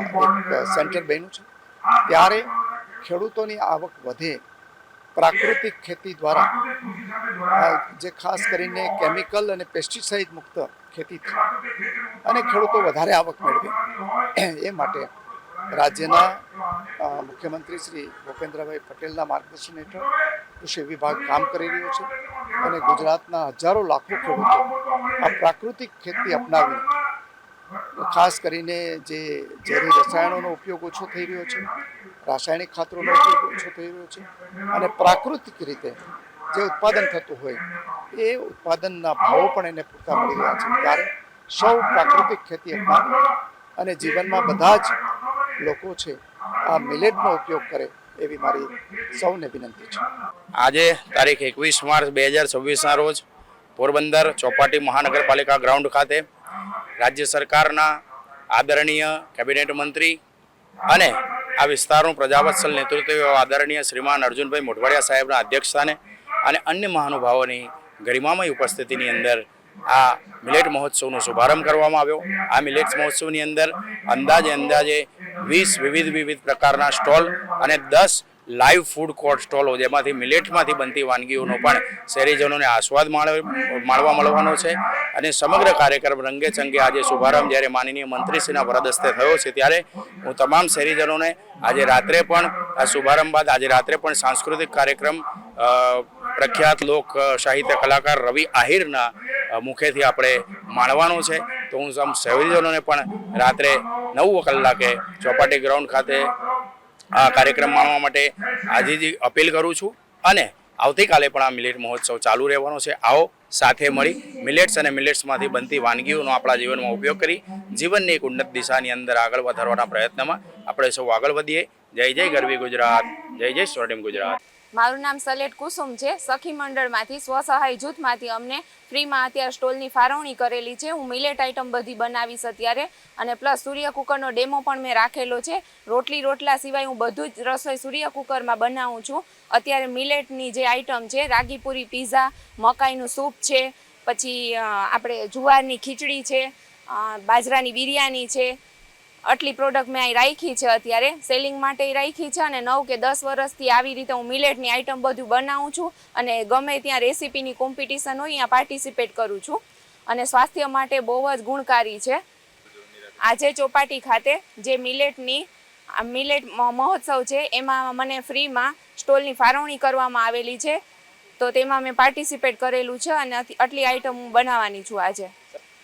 એક સેન્ટર બન્યું છે. ત્યારે ખેડૂતોની આવક વધે, પ્રાકૃતિક ખેતી દ્વારા જે ખાસ કરીને કેમિકલ અને પેસ્ટિસાઇડ મુક્ત ખેતી થાય અને ખેડૂતો વધારે આવક મેળવે એ માટે રાજ્યના મુખ્યમંત્રી શ્રી ભૂપેન્દ્રભાઈ પટેલના માર્ગદર્શન હેઠળ કૃષિ વિભાગ કામ કરી રહ્યો છે અને ગુજરાતના હજારો લાખો ખેડૂતો આ પ્રાકૃતિક ખેતી અપનાવી ખાસ કરીને જે ઝેરી રસાયણોનો ઉપયોગ ઓછો થઈ રહ્યો છે, રાસાયણિક ખાતરોનો ઉપયોગ ઓછો થઈ રહ્યો છે અને પ્રાકૃતિક રીતે જે ઉત્પાદન થતું હોય એ ઉત્પાદનના ભાવો પણ એને પૂરતા મળી રહ્યા છે. ત્યારે સૌ પ્રાકૃતિક ખેતી અપનાવે અને જીવનમાં બધા જ લોકો છે આ મિલેટનો ઉપયોગ કરે એવી મારી સૌને વિનંતી છે. આજે તારીખ 21 માર્ચ 2026ના રોજ પોરબંદર ચોપાટી મહાનગરપાલિકા ગ્રાઉન્ડ ખાતે રાજ્ય સરકારના આદરણીય કેબિનેટ મંત્રી અને આ વિસ્તારનું પ્રજાવત્સલ નેતૃત્વ આદરણીય શ્રીમાન અર્જુનભાઈ મોઢવાડિયા સાહેબના અધ્યક્ષસ્થાને અને અન્ય મહાનુભાવોની ગરિમામય ઉપસ્થિતિની અંદર આ મિલેટ મહોત્સવનો શુભારંભ કરવામાં આવ્યો. આ મિલેટ મહોત્સવની અંદર અંદાજે 20 વિવિધ પ્રકારના સ્ટોલ અને 10 લાઈવ ફૂડ કોર્ટ સ્ટોલો જેમાંથી મિલેટમાંથી બનતી વાનગીઓનો પણ શહેરીજનોને આસ્વાદ માણવા મળવાનો છે અને સમગ્ર કાર્યક્રમ રંગે ચંગે આજે શુભારંભ જ્યારે માનનીય મંત્રીશ્રીના વરદસ્તે થયો છે ત્યારે હું તમામ શહેરીજનોને આજે રાત્રે પણ આ શુભારંભ બાદ આજે રાત્રે પણ સાંસ્કૃતિક કાર્યક્રમ પ્રખ્યાત લોક સાહિત્ય કલાકાર રવિ આહિરના મુખેથી આપણે માણવાનો છે. તો હું શહેરીજનોને પણ રાત્રે 9 કલાકે ચોપાટી ગ્રાઉન્ડ ખાતે આ કાર્યક્રમ માણવા માટે આજે અપીલ કરું છું અને આવતીકાલે પણ આ મિલેટ મહોત્સવ ચાલુ રહેવાનો છે. આવો સાથે મળી મિલેટ્સ અને મિલેટ્સમાંથી બનતી વાનગીઓનો આપણા જીવનમાં ઉપયોગ કરી જીવનની એક ઉન્નત દિશાની અંદર આગળ વધારવાના પ્રયત્નમાં આપણે સૌ આગળ વધીએ. જય જય ગરવી ગુજરાત, જય જય સ્વર્ણિમ ગુજરાત. મારું નામ સલેટ કુસુમ છે. સખી મંડળમાંથી સ્વસહાય જૂથમાંથી અમને ફ્રીમાં અત્યારે સ્ટોલની ફાળવણી કરેલી છે. હું મિલેટ આઈટમ બધી બનાવીશ અત્યારે અને પ્લસ સૂર્ય કુકરનો ડેમો પણ મેં રાખેલો છે. રોટલા સિવાય હું બધું જ રસોઈ સૂર્ય કુકરમાં બનાવું છું. અત્યારે મિલેટની જે આઈટમ છે રાગીપુરી પીઝા, મકાઈનું સૂપ છે, પછી આપણે જુવારની ખીચડી છે, બાજરાની બિરયાની છે. આટલી પ્રોડક્ટ મેં અહીં રાખી છે અત્યારે સેલિંગ માટે રાખી છે અને 9 કે 10 વર્ષથી આવી રીતે હું મિલેટની આઈટમ બધું બનાવું છું અને ગમે ત્યાં રેસીપીની કોમ્પિટિશન હોય ત્યાં પાર્ટિસિપેટ કરું છું. અને સ્વાસ્થ્ય માટે બહુ જ ગુણકારી છે. આજે ચોપાટી ખાતે જે મિલેટ મહોત્સવ છે એમાં મને ફ્રીમાં સ્ટોલની ફાળવણી કરવામાં આવેલી છે, તો તેમાં મેં પાર્ટિસિપેટ કરેલું છે અને આટલી આઈટમ હું બનાવવાની છું. આજે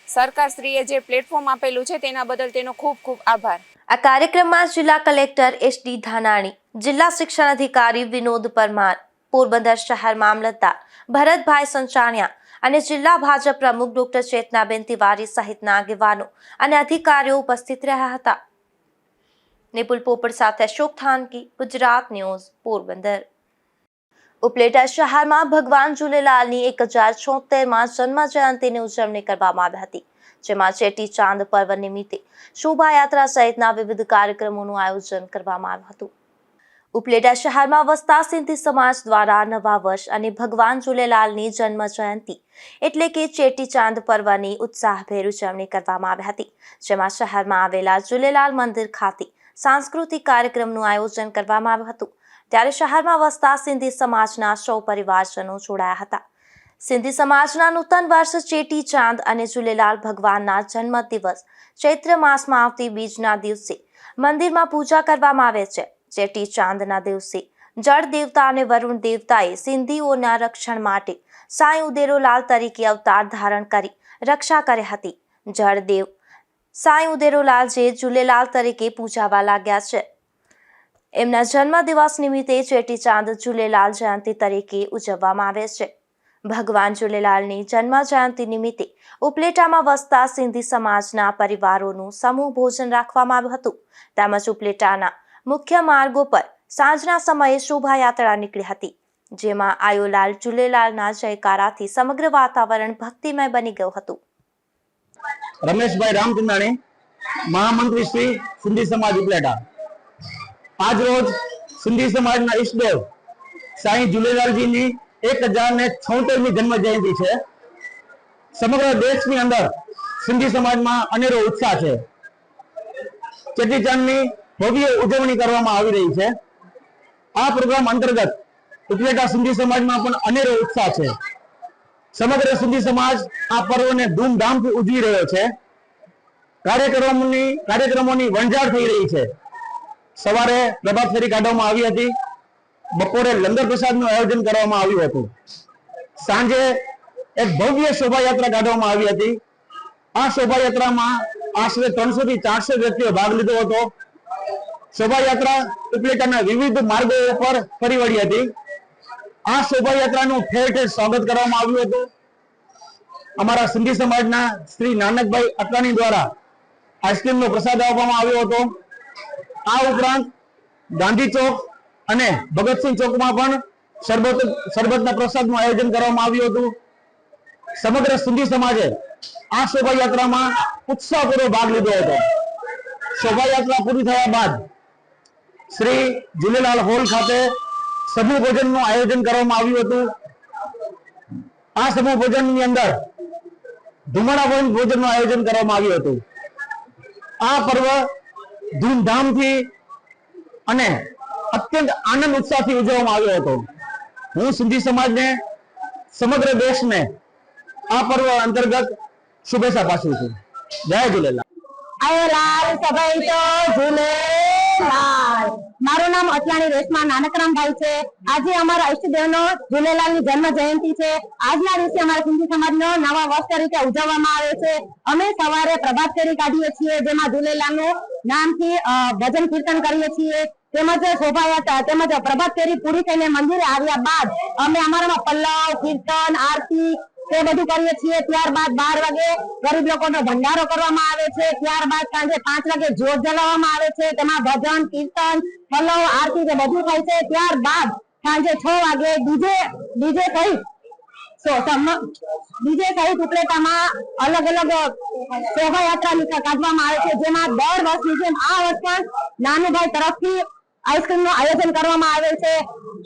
સરકારશ્રીએ જે પ્લેટફોર્મ આપેલું છે તેના બદલ તેનો ખૂબ ખૂબ આભાર. આ કાર્યક્રમમાં જિલ્લા કલેક્ટર એસ.ડી. ધાનાણી, જિલ્લા શિક્ષણ અધિકારી વિનોદ પરમાર, પોરબંદર શહેર મામલતદાર ભરતભાઈ સંચાણિયા અને જિલ્લા ભાજપ પ્રમુખ ડોક્ટર ચેતનાબેન તિવારી સહિતના આગેવાનો અને અધિકારીઓ ઉપસ્થિત રહ્યા હતા. નિપુલ પોપટ સાથે અશોક થાનકી, ગુજરાત ન્યૂઝ, પોરબંદર. ઉપલેટા શહેરમાં ભગવાન ઝૂલેલાલની 1076માં જન્મ જયંતિની ઉજવણી કરવામાં આવી હતી, જેમાં ચેટી ચાંદ પર્વ નિમિત્તે શોભાયાત્રા સહિતના વિવિધ કાર્યક્રમોનું આયોજન કરવામાં આવ્યું હતું. ઉપલેટા શહેરમાં વસતા સિંધી સમાજ દ્વારા નવા વર્ષ અને ભગવાન ઝૂલેલાલની જન્મ જયંતિ એટલે કે ચેટી ચાંદ પર્વની ઉત્સાહભેર ઉજવણી કરવામાં આવી હતી, જેમાં શહેરમાં આવેલા ઝૂલેલાલ મંદિર ખાતે સાંસ્કૃતિક કાર્યક્રમનું આયોજન કરવામાં આવ્યું હતું. ત્યારે શહેરમાં વસતા સિંધી સમાજના સૌ પરિવારજનો જોડાયા હતા. સિંધી સમાજના નૂતન વર્ષ ચેટી ચાંદ અને ઝૂલેલાલ ભગવાનના જન્મ દિવસ ચૈત્ર માસમાં આવતી બીજના દિવસે મંદિરમાં પૂજા કરવામાં આવે છે. ચેટી ચાંદના દિવસે જળ દેવતા અને વરુણ દેવતાએ સિંધીઓના રક્ષણ માટે સાંઈ ઉદેરોલાલ તરીકે અવતાર ધારણ કરી રક્ષા કરી હતી. જળદેવ સાંઈ ઉદેરોલાલ જે ઝૂલેલાલ તરીકે પૂજાવા લાગ્યા છે. એમના જન્મ દિવસ નિમિત્તે ચેટી ચાંદ ઝૂલેલાલ જયંતિ તરીકે ઉજવવામાં આવે છે. ભગવાન ઝૂલેલાલની જન્મ જયંતિ નિમિત્તે ઉપલેટામાં વસતા સિંધી સમાજના પરિવારોનું સમૂહ ભોજન રાખવામાં આવ્યું હતું. તેમજ ઉપલેટાના મુખ્ય માર્ગો પર સાંજના સમયે શોભાયાત્રા નીકળી હતી, જેમાં આયોલાલ ઝૂલેલાલના જયકારાથી સમગ્ર વાતાવરણ ભક્તિમય બની ગયું હતું. રમેશભાઈ રામચંદાણી, મહામંત્રી શ્રી સિંધી સમાજ ઉપલેટા. આજ રોજ સિંધી સમાજના ઈષ્ટદેવ સાંઈ ઝૂલેલાલજીની 1076મી જન્મ જયંતિ છે. સમગ્ર દેશની અંદર સિંધી સમાજમાં અનેરો ઉત્સાહ છે. ચેટીચાંદની ભવ્ય ઉજવણી કરવામાં આવી રહી છે. આ પ્રોગ્રામ અંતર્ગત ઉપલેટા સિંધી સમાજમાં પણ અનેરો ઉત્સાહ છે. સમગ્ર સિંધી સમાજ આ પર્વને ધૂમધામથી ઉજવી રહ્યો છે. કાર્યક્રમોની વણઝાર થઈ રહી છે. સવારે પ્રભાત ફેરી કાઢવામાં આવી હતી. બપોરે લંગર પ્રસાદનું આયોજન કરવામાં આવ્યું હતું. સાંજે એક ભવ્ય શોભાયાત્રા કાઢવામાં આવી હતી. આ શોભાયાત્રામાં આશરે 300 થી 400 વ્યક્તિઓ ભાગ લીધો હતો. શોભાયાત્રા ઉપલેટાના વિવિધ માર્ગો પર ફરી વળી હતી. આ શોભાયાત્રાનું ઠેર ઠેર સ્વાગત કરવામાં આવ્યું હતું. અમારા સિંધી સમાજના શ્રી નાનકભાઈ અટવાણી દ્વારા આઈસ્ક્રીમનો પ્રસાદ આપવામાં આવ્યો હતો. આ ઉપરાંત ગાંધી ચોક અને ભગતસિંહ ચોકમાં પણ શરબતના પ્રસાદનું આયોજન કરવામાં આવ્યું હતું. સમગ્ર સિંધી સમાજે આ શોભાયાત્રામાં ઉત્સાહપૂર્વક ભાગ લીધો હતો. શોભાયાત્રા પૂરી થયા બાદ શ્રી ઝૂલેલાલ હોલ ખાતે સમૂહ ભોજનનું આયોજન કરવામાં આવ્યું હતું. આ સમૂહ ભોજનની અંદર ધુમાડા ભોજનનું આયોજન કરવામાં આવ્યું હતું. આ પર્વ ધૂમધામથી અને અત્યંત આનંદ ઉત્સાહથી ઉજવવામાં આવ્યો હતો. હું સિંધી સમાજને, સમગ્ર દેશને આ પર્વ અંતર્ગત શુભેચ્છા પાઠવું છું. જય ઝૂલેલાલ. આયોલાલ સભાઈ તો ઝૂલેલાલ. મારું નામ અટલાણી રેશમા નાનકરામભાઈ છે. આજે અમારા ઈષ્ટદેવનો ઝૂલેલાલની જન્મ જયંતિ છે. આજના દિવસે અમારા સિંધી સમાજનો નવા વર્ષ તરીકે ઉજવવામાં આવે છે. અમે સવારે પ્રભાત ફેરી કાઢીએ છીએ, જેમાં ઝૂલેલાલનું નામથી ભજન કીર્તન કરીએ છીએ. તેમજ શોભાયાત્રા તેમજ પ્રભાત ફેરી પૂરી થઈને મંદિરે આવ્યા બાદ અમે અમારામાં પલ્લવ, કીર્તન, આરતી તે બધું કરીએ છીએ. ત્યારબાદ 12 વાગે ગરીબ લોકોનો ભંડારો કરવામાં આવે છે. ત્યારબાદ સાંજે 5 વાગે જ્યોત જલાવવામાં આવે છે. તેમાં ભજન, કીર્તન, પલ્લવ, આરતી તે બધું થાય છે. ત્યારબાદ સાંજે 6 વાગે ડીજે સહિત ઉપલેટામાં અલગ અલગ શોભાયાત્રા કાઢવામાં આવે છે, જેમાં દર વર્ષની જેમ આ વર્ષ પણ નાનુભાઈ તરફથી આઈસ્ક્રીમનું આયોજન કરવામાં આવે છે.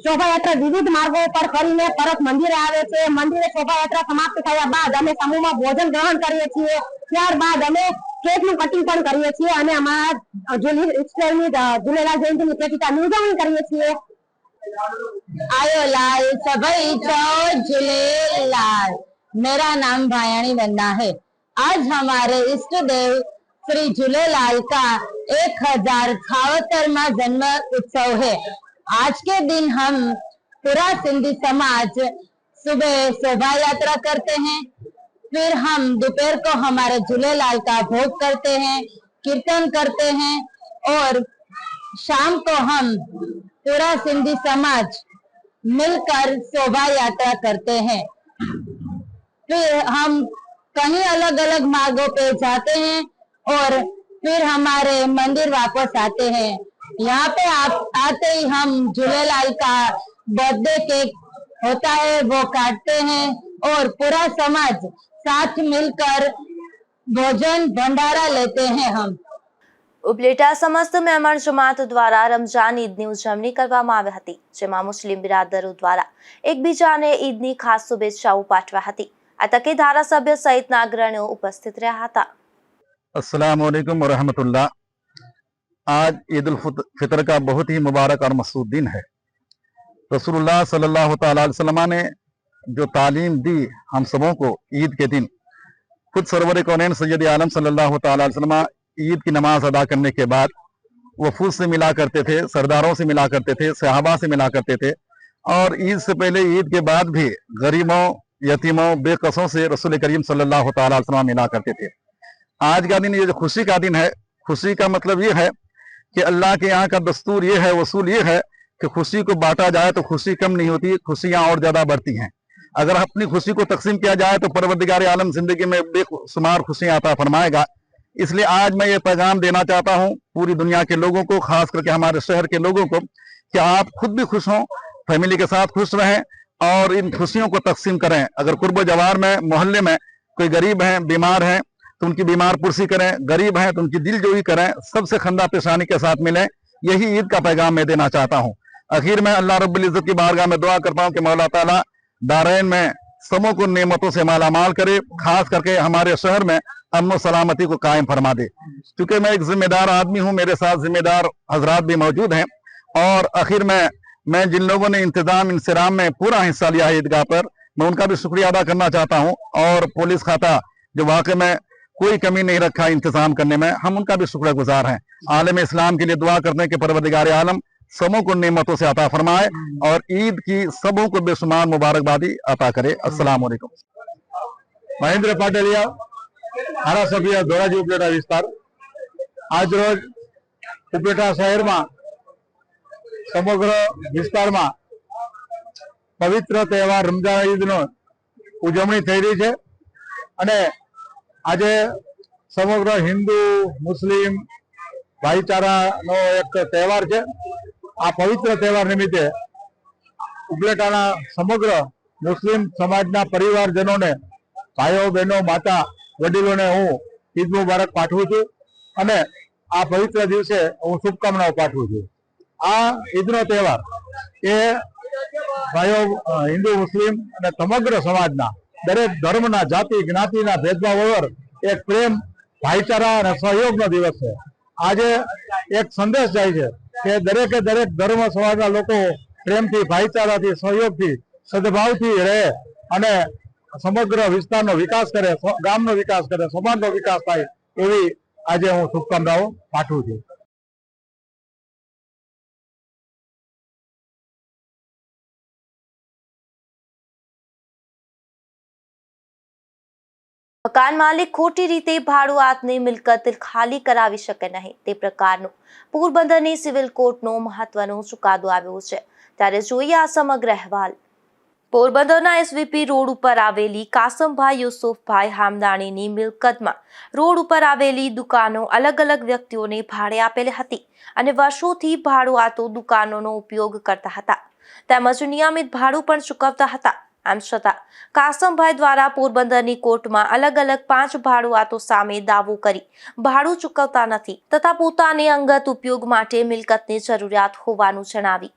શોભાયાત્રા વિવિધ માર્ગો પર ફરીને પરત મંદિરે આવે છે. મંદિરે શોભાયાત્રા સમાપ્ત થયા બાદ અમે સમૂહમાં ભોજન ગ્રહણ કરીએ છીએ. ત્યારબાદ અમે કેકનું કટિંગ પણ કરીએ છીએ અને અમારા ઝૂલેલાલ જયંતિની ચેટીચાંદની ઉજવણી કરીએ છીએ. આયોલાલ સભાઈ તો ઝૂલેલાલ. मेरा नाम भायाणी वंदना है। आज हमारे इष्ट देव श्री झूलेलाल का 1076वां जन्म उत्सव है। आज के दिन हम पूरा सिंधी समाज सुबह शोभा यात्रा करते हैं, फिर हम दोपहर को हमारे झूलेलाल का भोग करते हैं, कीर्तन करते हैं और शाम को हम पूरा सिंधी समाज मिलकर शोभा यात्रा करते हैं। फिर हम कहीं अलग अलग मार्गों पे जाते हैं और फिर हमारे मंदिर वापस आते हैं। यहाँ पे आप आते ही हम झूलेलाल का बर्थडे केक होता है वो काटते हैं और पूरा समाज साथ मिलकर भोजन भंडारा लेते हैं। हम ઉપલેટા સમસ્ત મહેમાન જમાત દ્વારા રમઝાન ઈદની ઉજવણી કરવામાં આવી હતી, જેમાં મુસ્લિમ બિરાદરો દ્વારા એકબીજાને ઈદની ખાસ શુભેચ્છાઓ પાઠવી હતી। આ તકે ધારાસભ્ય સહિતના અગ્રણીઓ ઉપસ્થિત રહ્યા હતા। अस्सलाम वालेकुम वरहमतुल्लाह। आज ईद उल फितर का बहुत ही मुबारक और मकसूद दिन है। रसूलुल्लाह सल्लल्लाहु तआला अलैहि वसल्लम ने जो तालीम दी हम सबों को ईद के दिन, खुद सरवर कौनैन सैयद आलम सल्लल्लाहु तआला अलैहि वसल्लम ईद की नमाज अदा करने के बाद वफूद से मिला करते थे, सरदारों से मिला करते थे, सहाबा से मिला करते थे, और ईद से पहले ईद के बाद भी गरीबों, यतीमों, बेकसों से रसूल करीम सल्लल्लाहु तआला अलैहि वसल्लम मिला करते थे। आज का दिन ये जो खुशी का दिन है, खुशी का मतलब ये है कि अल्लाह के यहाँ का दस्तूर ये है, वसूल ये है कि खुशी को बांटा जाए तो खुशी कम नहीं होती, खुशियाँ और ज्यादा बढ़ती हैं। अगर अपनी खुशी को तकसीम किया जाए तो परवरदिगार आलम जिंदगी में बेशुमार खुशियाँ अता फरमाएगा। इसलिए आज मैं ये पैगाम देना चाहता हूँ पूरी दुनिया के लोगों को, खास करके हमारे शहर के लोगों को, कि आप खुद भी खुश हों, फैमिली के साथ खुश रहें और इन खुशियों को तकसीम करें। अगर कुर्ब जवार में, मोहल्ले में कोई गरीब हैं, बीमार हैं तो उनकी बीमार पुरसी करें, गरीब हैं तो उनकी दिलजोई करें, सबसे खंदा पेशानी के साथ मिलें। यही ईद का पैगाम मैं देना चाहता हूँ। आखिर में अल्लाह रब्बुल इज्जत की बारगाह में दुआ करता हूँ कि मौला ताला दारैन में सबों को नेमतों से मालामाल करे, खास करके हमारे शहर में अमन और सलामती को कायम फरमा दे। क्योंकि मैं एक जिम्मेदार आदमी हूँ, मेरे साथ जिम्मेदार हजरात भी मौजूद हैं, और आखिर में मैं जिन लोगों ने इंतजाम इंसराम में पूरा हिस्सा लिया है ईदगाह पर, मैं उनका भी शुक्रिया अदा करना चाहता हूँ। और पुलिस खाता जो वाकई में कोई कमी नहीं रखा इंतजाम करने में, हम उनका भी शुक्रगुजार हैं। आलम इस्लाम के लिए दुआ करते हैं कि परवरदिगार आलम सबों को नेमतों से अता फरमाए और ईद की सबों को बेशुमार मुबारकबादी अता करे। अस्सलाम वालेकुम। महेंद्र पाटलिया, धारासभ्य ધોરાજી ઉપલેટા વિસ્તાર। આજ રોજ ઉપલેટા શહેરમાં સમગ્ર વિસ્તારમાં પવિત્ર તહેવાર રમઝાન ઈદનો ઉજવણી થઈ રહી છે અને આજે સમગ્ર હિન્દુ મુસ્લિમ ભાઈચારાનો એક તહેવાર છે। આ પવિત્ર તહેવાર નિમિત્તે ઉપલેટાના સમગ્ર મુસ્લિમ સમાજના પરિવારજનોને, ભાઈઓ બહેનો, માતા વડીલોને હું ઈદ મુબારક પાઠવું છું અને આ પવિત્ર દિવસે હું શુભકામનાઓ પાઠવું છું। આ ઈદનો તહેવાર એ ભાઈઓ હિન્દુ મુસ્લિમ અને સમગ્ર સમાજના દરેક ધર્મના, જાતિ જ્ઞાતિના ભેદભાવ વગર એક પ્રેમ, ભાઈચારા અને સહયોગનો દિવસ છે। આજે એક સંદેશ જાય છે કે દરેકે દરેક ધર્મ સમાજના લોકો પ્રેમથી, ભાઈચારાથી, સહયોગથી, સદભાવથી રહે અને સમગ્ર વિસ્તારનો વિકાસ કરે, ગામનો વિકાસ કરે, સમાજનો વિકાસ થાય, એવી આજે હું શુભકામનાઓ પાઠવું છું। મકાન માલિક ખોટી રીતે ભાડુઆતની મિલકત ખાલી કરાવી શકે નહીં, તે પ્રકારનો પોરબંદરની સિવિલ કોર્ટનો મહત્વનો ચુકાદો આવ્યો છે। ત્યારે જોઈએ આ સમગ્ર અહેવાલ। પોરબંદરના એસવીપી રોડ ઉપર આવેલી કાસમભાઈ યુસુફભાઈ હામદાણીની મિલકતમાં રોડ ઉપર આવેલી દુકાનો અલગ અલગ વ્યક્તિઓને ભાડે આપેલી હતી અને વર્ષોથી ભાડુઆતો દુકાનોનો ઉપયોગ કરતા હતા તેમજ નિયમિત ભાડું પણ ચૂકવતા હતા। આમ છતાં કાસમભાઈ દ્વારા પોરબંદરની કોર્ટમાં અલગ અલગ 5 ભાડુઆતો સામે દાવો કરી ભાડું ચૂકવતા નથી તથા પોતાને અંગત ઉપયોગ માટે મિલકતની જરૂરિયાત હોવાનું જણાવી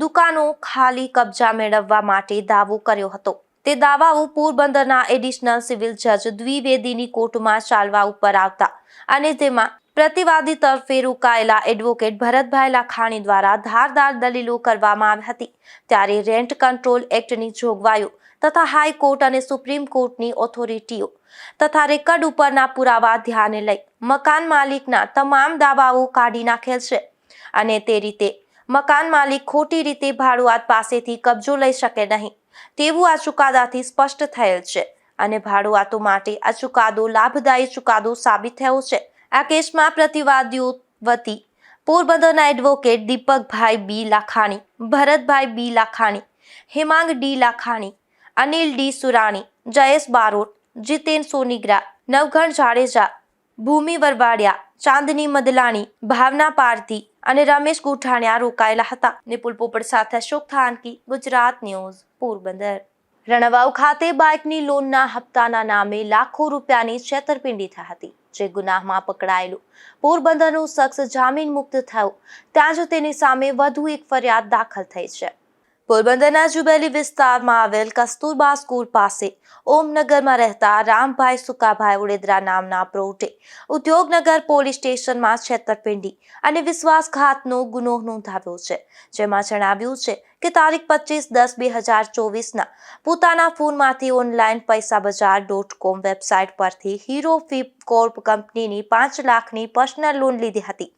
દુકાનો ખાલી કબજા મેળવવા માટે દાવો કર્યો હતો। તે દાવાઓ પોરબંદરના એડિશનલ સિવિલ જજ દ્વિવેદીની કોર્ટમાં ચાલવા ઉપર આવતા અને તેમાં પ્રતિવાદી તરફે રોકાયેલા એડવોકેટ ભરતભાઈ લાખાણી દ્વારા ધારદાર દલીલો કરવામાં આવી હતી ત્યારે રેન્ટ કંટ્રોલ એક્ટની જોગવાઈઓ તથા હાઈકોર્ટ અને સુપ્રીમ કોર્ટની ઓથોરિટીઓ તથા રેકર્ડ ઉપરના પુરાવા ધ્યાને લઈ મકાન માલિકના તમામ દાવાઓ કાઢી નાખેલ છે અને તે રીતે મકાન માલિક ખોટી રીતે ભાડુઆત પાસેથી કબજો લઈ શકે નહીં તેવું આ ચુકાદાથી સ્પષ્ટ થયેલ છે અને ભાડુઆતો માટે આ ચુકાદો લાભદાયી ચુકાદો સાબિત થયો છે। આ કેસમાં પ્રતિવાદીઓ વતી પોરબંદરના એડવોકેટ દીપકભાઈ બી લાખાણી, ભરતભાઈ બી લાખાણી, હેમાંગ ડી લાખાણી, અનિલ ડી સુરાણી, જયેશ બારોટ, જીતેન સોનીગ્રા, નવઘણ જાડેજા, ભૂમિ વરવાડિયા, ચાંદની મદલાણી, ભાવના પારધી અને રમેશ ગુઠાણિયા રોકાયેલા હતા। નિપુલ પોપટ સાથે અશોક થાનકી, ગુજરાત ન્યૂઝ, પોરબંદર। રણવાવ ખાતે બાઇકની લોનના હપ્તાના નામે લાખો રૂપિયાની છેતરપિંડી થઈ હતી જે ગુનામાં પકડાયેલો પોરબંદરનો શખ્સ જામીન મુક્ત થયો ત્યાં જ તેની સામે વધુ એક ફરિયાદ દાખલ થઈ છે। પોરબંદરના જુબેલી વિસ્તારમાં આવેલ કસ્તુરબા સ્કૂલ પાસે ઓમનગરમાં રહેતા રામભાઈ સુકાભાઈ ઉડેદરા નામના પ્રૌઢે ઉદ્યોગનગર પોલીસ સ્ટેશનમાં છેતરપિંડી અને વિશ્વાસઘાતનો ગુનો નોંધાવ્યો છે જેમાં જણાવ્યું છે કે તારીખ 25/10/2024ના પોતાના ફોનમાંથી ઓનલાઈન પૈસાબજાર.com વેબસાઇટ પરથી હીરો ફિપ કોર્પ કંપનીની 5 લાખની પર્સનલ લોન લીધી હતી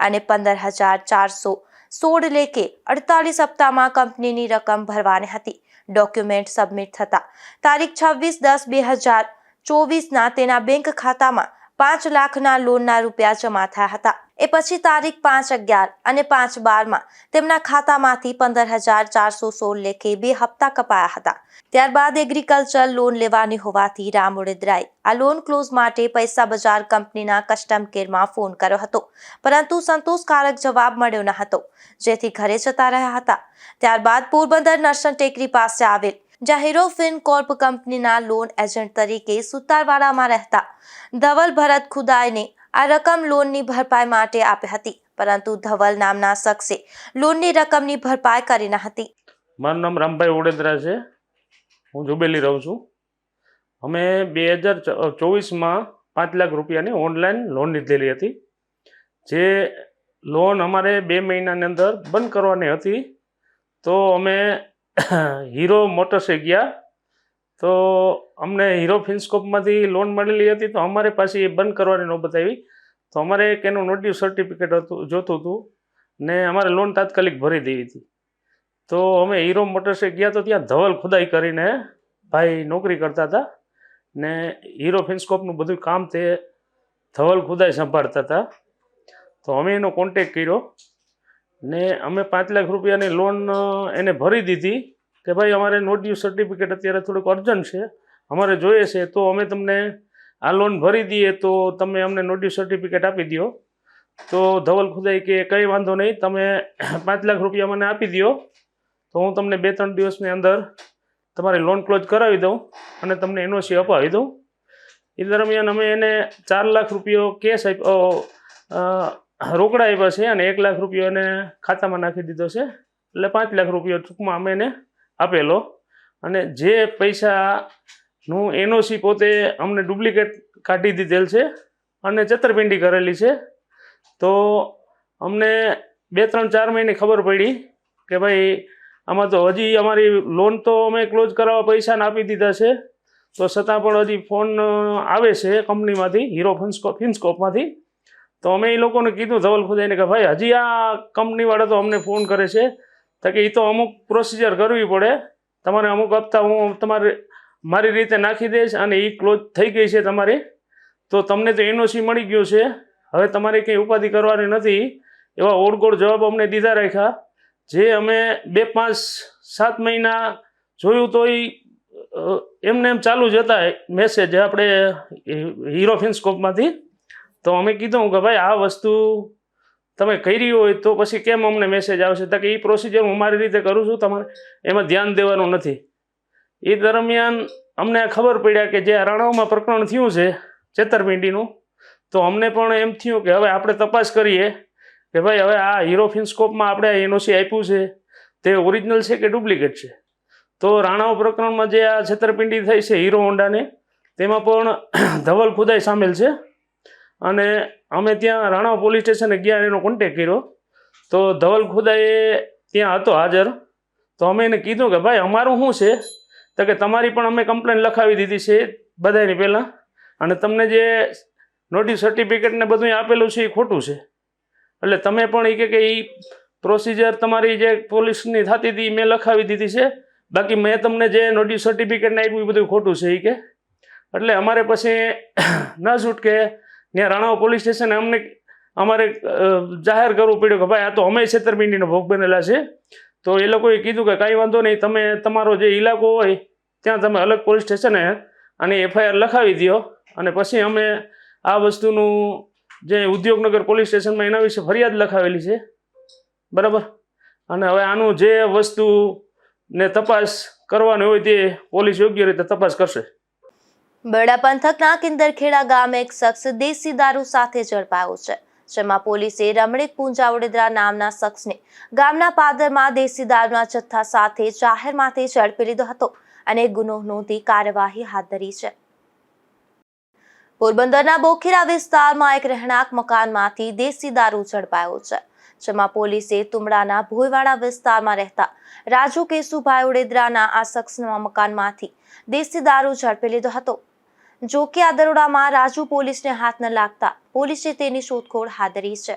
અને 15,416 લેખે 48 હપ્તામાં કંપનીની રકમ ભરવાની હતી। ડોક્યુમેન્ટ સબમિટ થતા તારીખ 26/10/2024ના તેના બેંક ખાતામાં 5 લાખના લોનના રૂપિયા જમા થયા હતા। એ પછી તારીખ 5/11 અને 5/12માં તેમના ખાતામાંથી 15,416 લેખે 2 હપ્તા કપાયા હતા। ત્યારબાદ એગ્રીકલ્ચર લોન લેવાની હોવાથી રામ ઉડેદરાએ આ લોન ક્લોઝ માટે પૈસા બજાર કંપનીના કસ્ટમ કેરમાં ફોન કર્યો હતો પરંતુ સંતોષકારક જવાબ મળ્યો ન હતો જેથી ઘરે જતા રહ્યા હતા। ત્યારબાદ પોરબંદર નરસણ ટેકરી પાસે આવેલ હીરો ફિન કોર્પ કંપનીના લોન એજન્ટ તરીકે સુતારવાડામાં રહેતા ધવલ ભરત ખુદાઈને આ રકમ લોનની ભરપાઈ માટે આપી હતી પરંતુ ધવલ નામના શખ્સે લોનની રકમની ભરપાઈ કરી ન હતી। મારું નામ રામભાઈ ઉડેદરા છે, હું જુબેલી રહું છું। અમે 2024માં 5 લાખ રૂપિયાની ઓનલાઈન લોન લીધેલી હતી જે લોન અમારે 2 મહિનાની અંદર બંધ કરવાની હતી તો અમે હીરો મોટર્સે ગયા તો અમને હીરો ફિનસ્કોપમાંથી લોન મળેલી હતી તો અમારે પાછી એ બંધ કરવાની નોબત આવી તો અમારે એક એનું નોટિસ સર્ટિફિકેટ જોતું હતું ને અમારે લોન તાત્કાલિક ભરી દેવી હતી તો અમે હીરો મોટર્સે ગયા તો ત્યાં ધવલ ખુદાઈ કરીને ભાઈ નોકરી કરતા હતા ને હીરો ફિનસ્કોપનું બધું કામ તે ધવલ ખુદાઈ સંભાળતા હતા તો અમે એનો કોન્ટેક કર્યો ને અમે 5 લાખ રૂપિયાની લોન એને ભરી દીધી કે ભાઈ અમારે નોટિસ સર્ટિફિકેટ અત્યારે થોડુંક અર્જન્ટ છે, અમારે જોઈએ છે તો અમે તમને આ લોન ભરી દઈએ તો તમે અમને નોટિસ સર્ટિફિકેટ આપી દો। તો ધવલ ખુદાઈ કે કંઈ વાંધો નહીં, તમે 5 લાખ રૂપિયા મને આપી દો તો હું તમને 2-3 દિવસની અંદર તમારી લોન ક્લોઝ કરાવી દઉં અને તમને એનઓસી અપાવી દઉં। એ દરમિયાન અમે એને 4 લાખ રૂપિયો કેશ રોકડા આપ્યા છે અને 1 લાખ રૂપિયો એને ખાતામાં નાખી દીધો છે એટલે 5 લાખ રૂપિયો ટૂંકમાં અમે એને આપેલો અને જે પૈસાનું એનઓસી પોતે અમને ડુપ્લિકેટ કાઢી દીધેલ છે અને છેતરપિંડી કરેલી છે। તો અમને 2-3-4 મહિને ખબર પડી કે ભાઈ આમાં તો હજી અમારી લોન તો અમે ક્લોઝ કરાવવા પૈસાને આપી દીધા છે તો છતાં પણ હજી ફોન આવે છે કંપનીમાંથી હીરો ફિનસ્કોપમાંથી તો અમે એ લોકોને કીધું ધવલ ખુદાઈને કે ભાઈ હજી આ કંપનીવાળા તો અમને ફોન કરે છે તો કે એ તો અમુક પ્રોસિજર કરવી પડે, તમારે અમુક હપ્તા હું તમારે મારી રીતે નાખી દઈશ અને એ ક્લોઝ થઈ ગઈ છે તમારી તો તમને તો એનઓસી મળી ગયું છે, હવે તમારે કંઈ ઉપાધિ કરવાની નથી એવા ઓળગોળ જવાબ અમને દીધા રાખ્યા। જે અમે 2-5-7 મહિના જોયું તો એ એમને એમ ચાલુ જ હતા મેસેજ આપણે હીરો ફિનસ્કોપમાંથી તો અમે કીધું કે ભાઈ આ વસ્તુ તમે કરી હોય તો પછી કેમ અમને મેસેજ આવશે તો કે એ પ્રોસિજર હું મારી રીતે કરું છું, તમારે એમાં ધ્યાન દેવાનું નથી। એ દરમિયાન અમને ખબર પડ્યા કે જે રાણાઓમાં પ્રકરણ થયું છે છેતરપિંડીનું તો અમને પણ એમ થયું કે હવે આપણે તપાસ કરીએ કે ભાઈ હવે આ હીરો ફિનસ્કોપમાં આપણે એનઓસી આપ્યું છે તે ઓરિજિનલ છે કે ડુપ્લિકેટ છે। તો રાણાઓ પ્રકરણમાં જે આ છેતરપિંડી થઈ છે હીરો હોન્ડાને તેમાં પણ ધવલ ખુદાઈ સામેલ છે અને અમે ત્યાં રાણા પોલીસ સ્ટેશને ગયા, એનો કોન્ટેક કર્યો તો ધવલ ખુદાએ ત્યાં હતો હાજર. તો અમે એને કીધું કે ભાઈ અમારું શું છે, તો કે તમારી પણ અમે કમ્પ્લેન લખાવી દીધી છે બધાની પહેલાં, અને તમને જે નોટિસ સર્ટિફિકેટ ને બધું આપેલું છે એ ખોટું છે, એટલે તમે પણ એ કે એ પ્રોસિજર તમારી જે પોલીસની થતી હતી મેં લખાવી દીધી છે, બાકી મેં તમને જે નોટિસ સર્ટિફિકેટ ને આપ્યું એ બધું ખોટું છે એ કે. એટલે અમારે પછી ન છૂટકે ત્યાં રાણાવા પોલીસ સ્ટેશને અમારે જાહેર કરવું પડ્યું કે ભાઈ આ તો અમે છેતરપિંડીનો ભોગ બનેલા છે. તો એ લોકોએ કીધું કે કાંઈ વાંધો નહીં, તમે તમારો જે ઇલાકો હોય ત્યાં તમે અલગ પોલીસ સ્ટેશને આની FIR લખાવી દો, અને પછી અમે આ વસ્તુનું જે ઉદ્યોગનગર પોલીસ સ્ટેશનમાં એના વિશે ફરિયાદ લખાવેલી છે, બરાબર. અને હવે આનું જે વસ્તુને તપાસ કરવાની હોય તે પોલીસ યોગ્ય રીતે તપાસ કરશે. બરડા પંથકના કિંદરખેડા ગામે એક શખ્સ દેશી દારૂ સાથે ઝડપાયો છે, જેમાં પોલીસે રમણીક પૂંજાવડેદરા નામના શખ્સને ગામના પાદરમાં દેશી દારૂના જથ્થા સાથે જાહેરમાંથી ઝડપી લીધો હતો અને ગુનો નોંધી કાર્યવાહી હાથ ધરી છે. પોરબંદરના બોખીરા વિસ્તારમાં એક રહેણાંક મકાનમાંથી દેશી દારૂ ઝડપાયો છે, જેમાં પોલીસે તુમડાના ભોયવાડા વિસ્તારમાં રહેતા રાજુ કેશુભાઈ ઓડેદરાના આ શખ્સના મકાનમાંથી દેશી દારૂ ઝડપી લીધો હતો. જો કે આ દરોડામાં રાજુ પોલીસને હાથ ન લાગતા પોલીસે તેની શોધખોળ હાથ ધરી છે.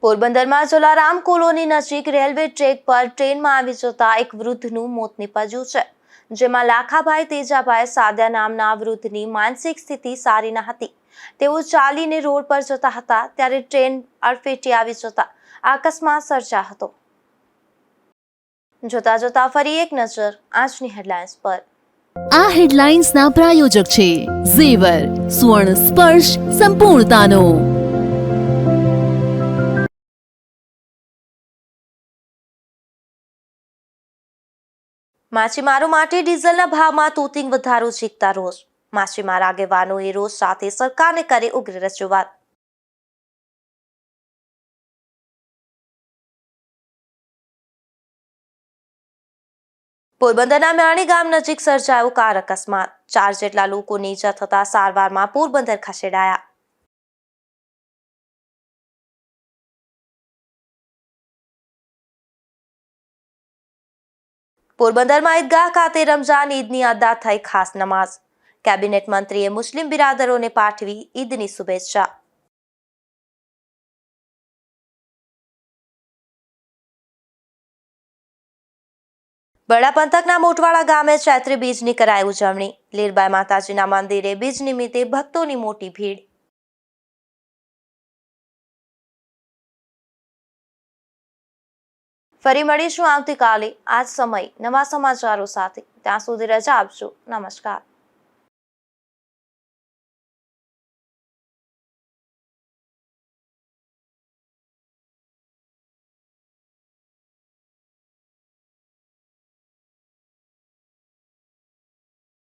પોરબંદરમાં જલારામ કોલોની નજીક રેલવે ટ્રેક પર ટ્રેનમાં આવી જતા એક વૃદ્ધનું મોત નીપજ્યું છે, જેમાં લાખાભાઈ તેજાભાઈ સાદા નામના વૃદ્ધની માનસિક સ્થિતિ સારી ન હતી. તેઓ ચાલીને રોડ પર જતા હતા ત્યારે ટ્રેન અડફેટે આવી જતા અકસ્માત સર્જાયો હતો. જોતા જોતા ફરી એક નજર આજની હેડલાઇન્સ પર. આ હેડલાઇન્સના પ્રાયોજક છે ઝેવર, સુવર્ણ સ્પર્શ સંપૂર્ણતાનો. માછીમારો માટે ડીઝલના ભાવમાં તૂતિંગ વધારો ઝીકતા રોષ. માછીમાર આગેવાનોએ રોષ સાથે સરકારને કરી ઉગ્ર રજૂઆત. પોરબંદરના મ્યાણી ગામ નજીક સર્જાયો કાર અકસ્માત. 4 જેટલા લોકોને ઈજા થતા સારવારમાં પોરબંદર ખસેડાયા. પોરબંદરમાં ઈદગાહ ખાતે રમઝાન ઈદની અદા થઈ ખાસ નમાઝ. કેબિનેટ મંત્રીએ મુસ્લિમ બિરાદરોને પાઠવી ઈદની શુભેચ્છા. બરડા પંથકના મોટવાડા ગામે ચૈત્રી બીજની કરાઈ ઉજવણી. લીરબાઈ માતાજીના મંદિરે બીજ નિમિત્તે ભક્તોની મોટી ભીડ. ફરી મળીશું આવતીકાલે આ જ સમય નવા સમાચારો સાથે. ત્યાં સુધી રજા આપજો. નમસ્કાર.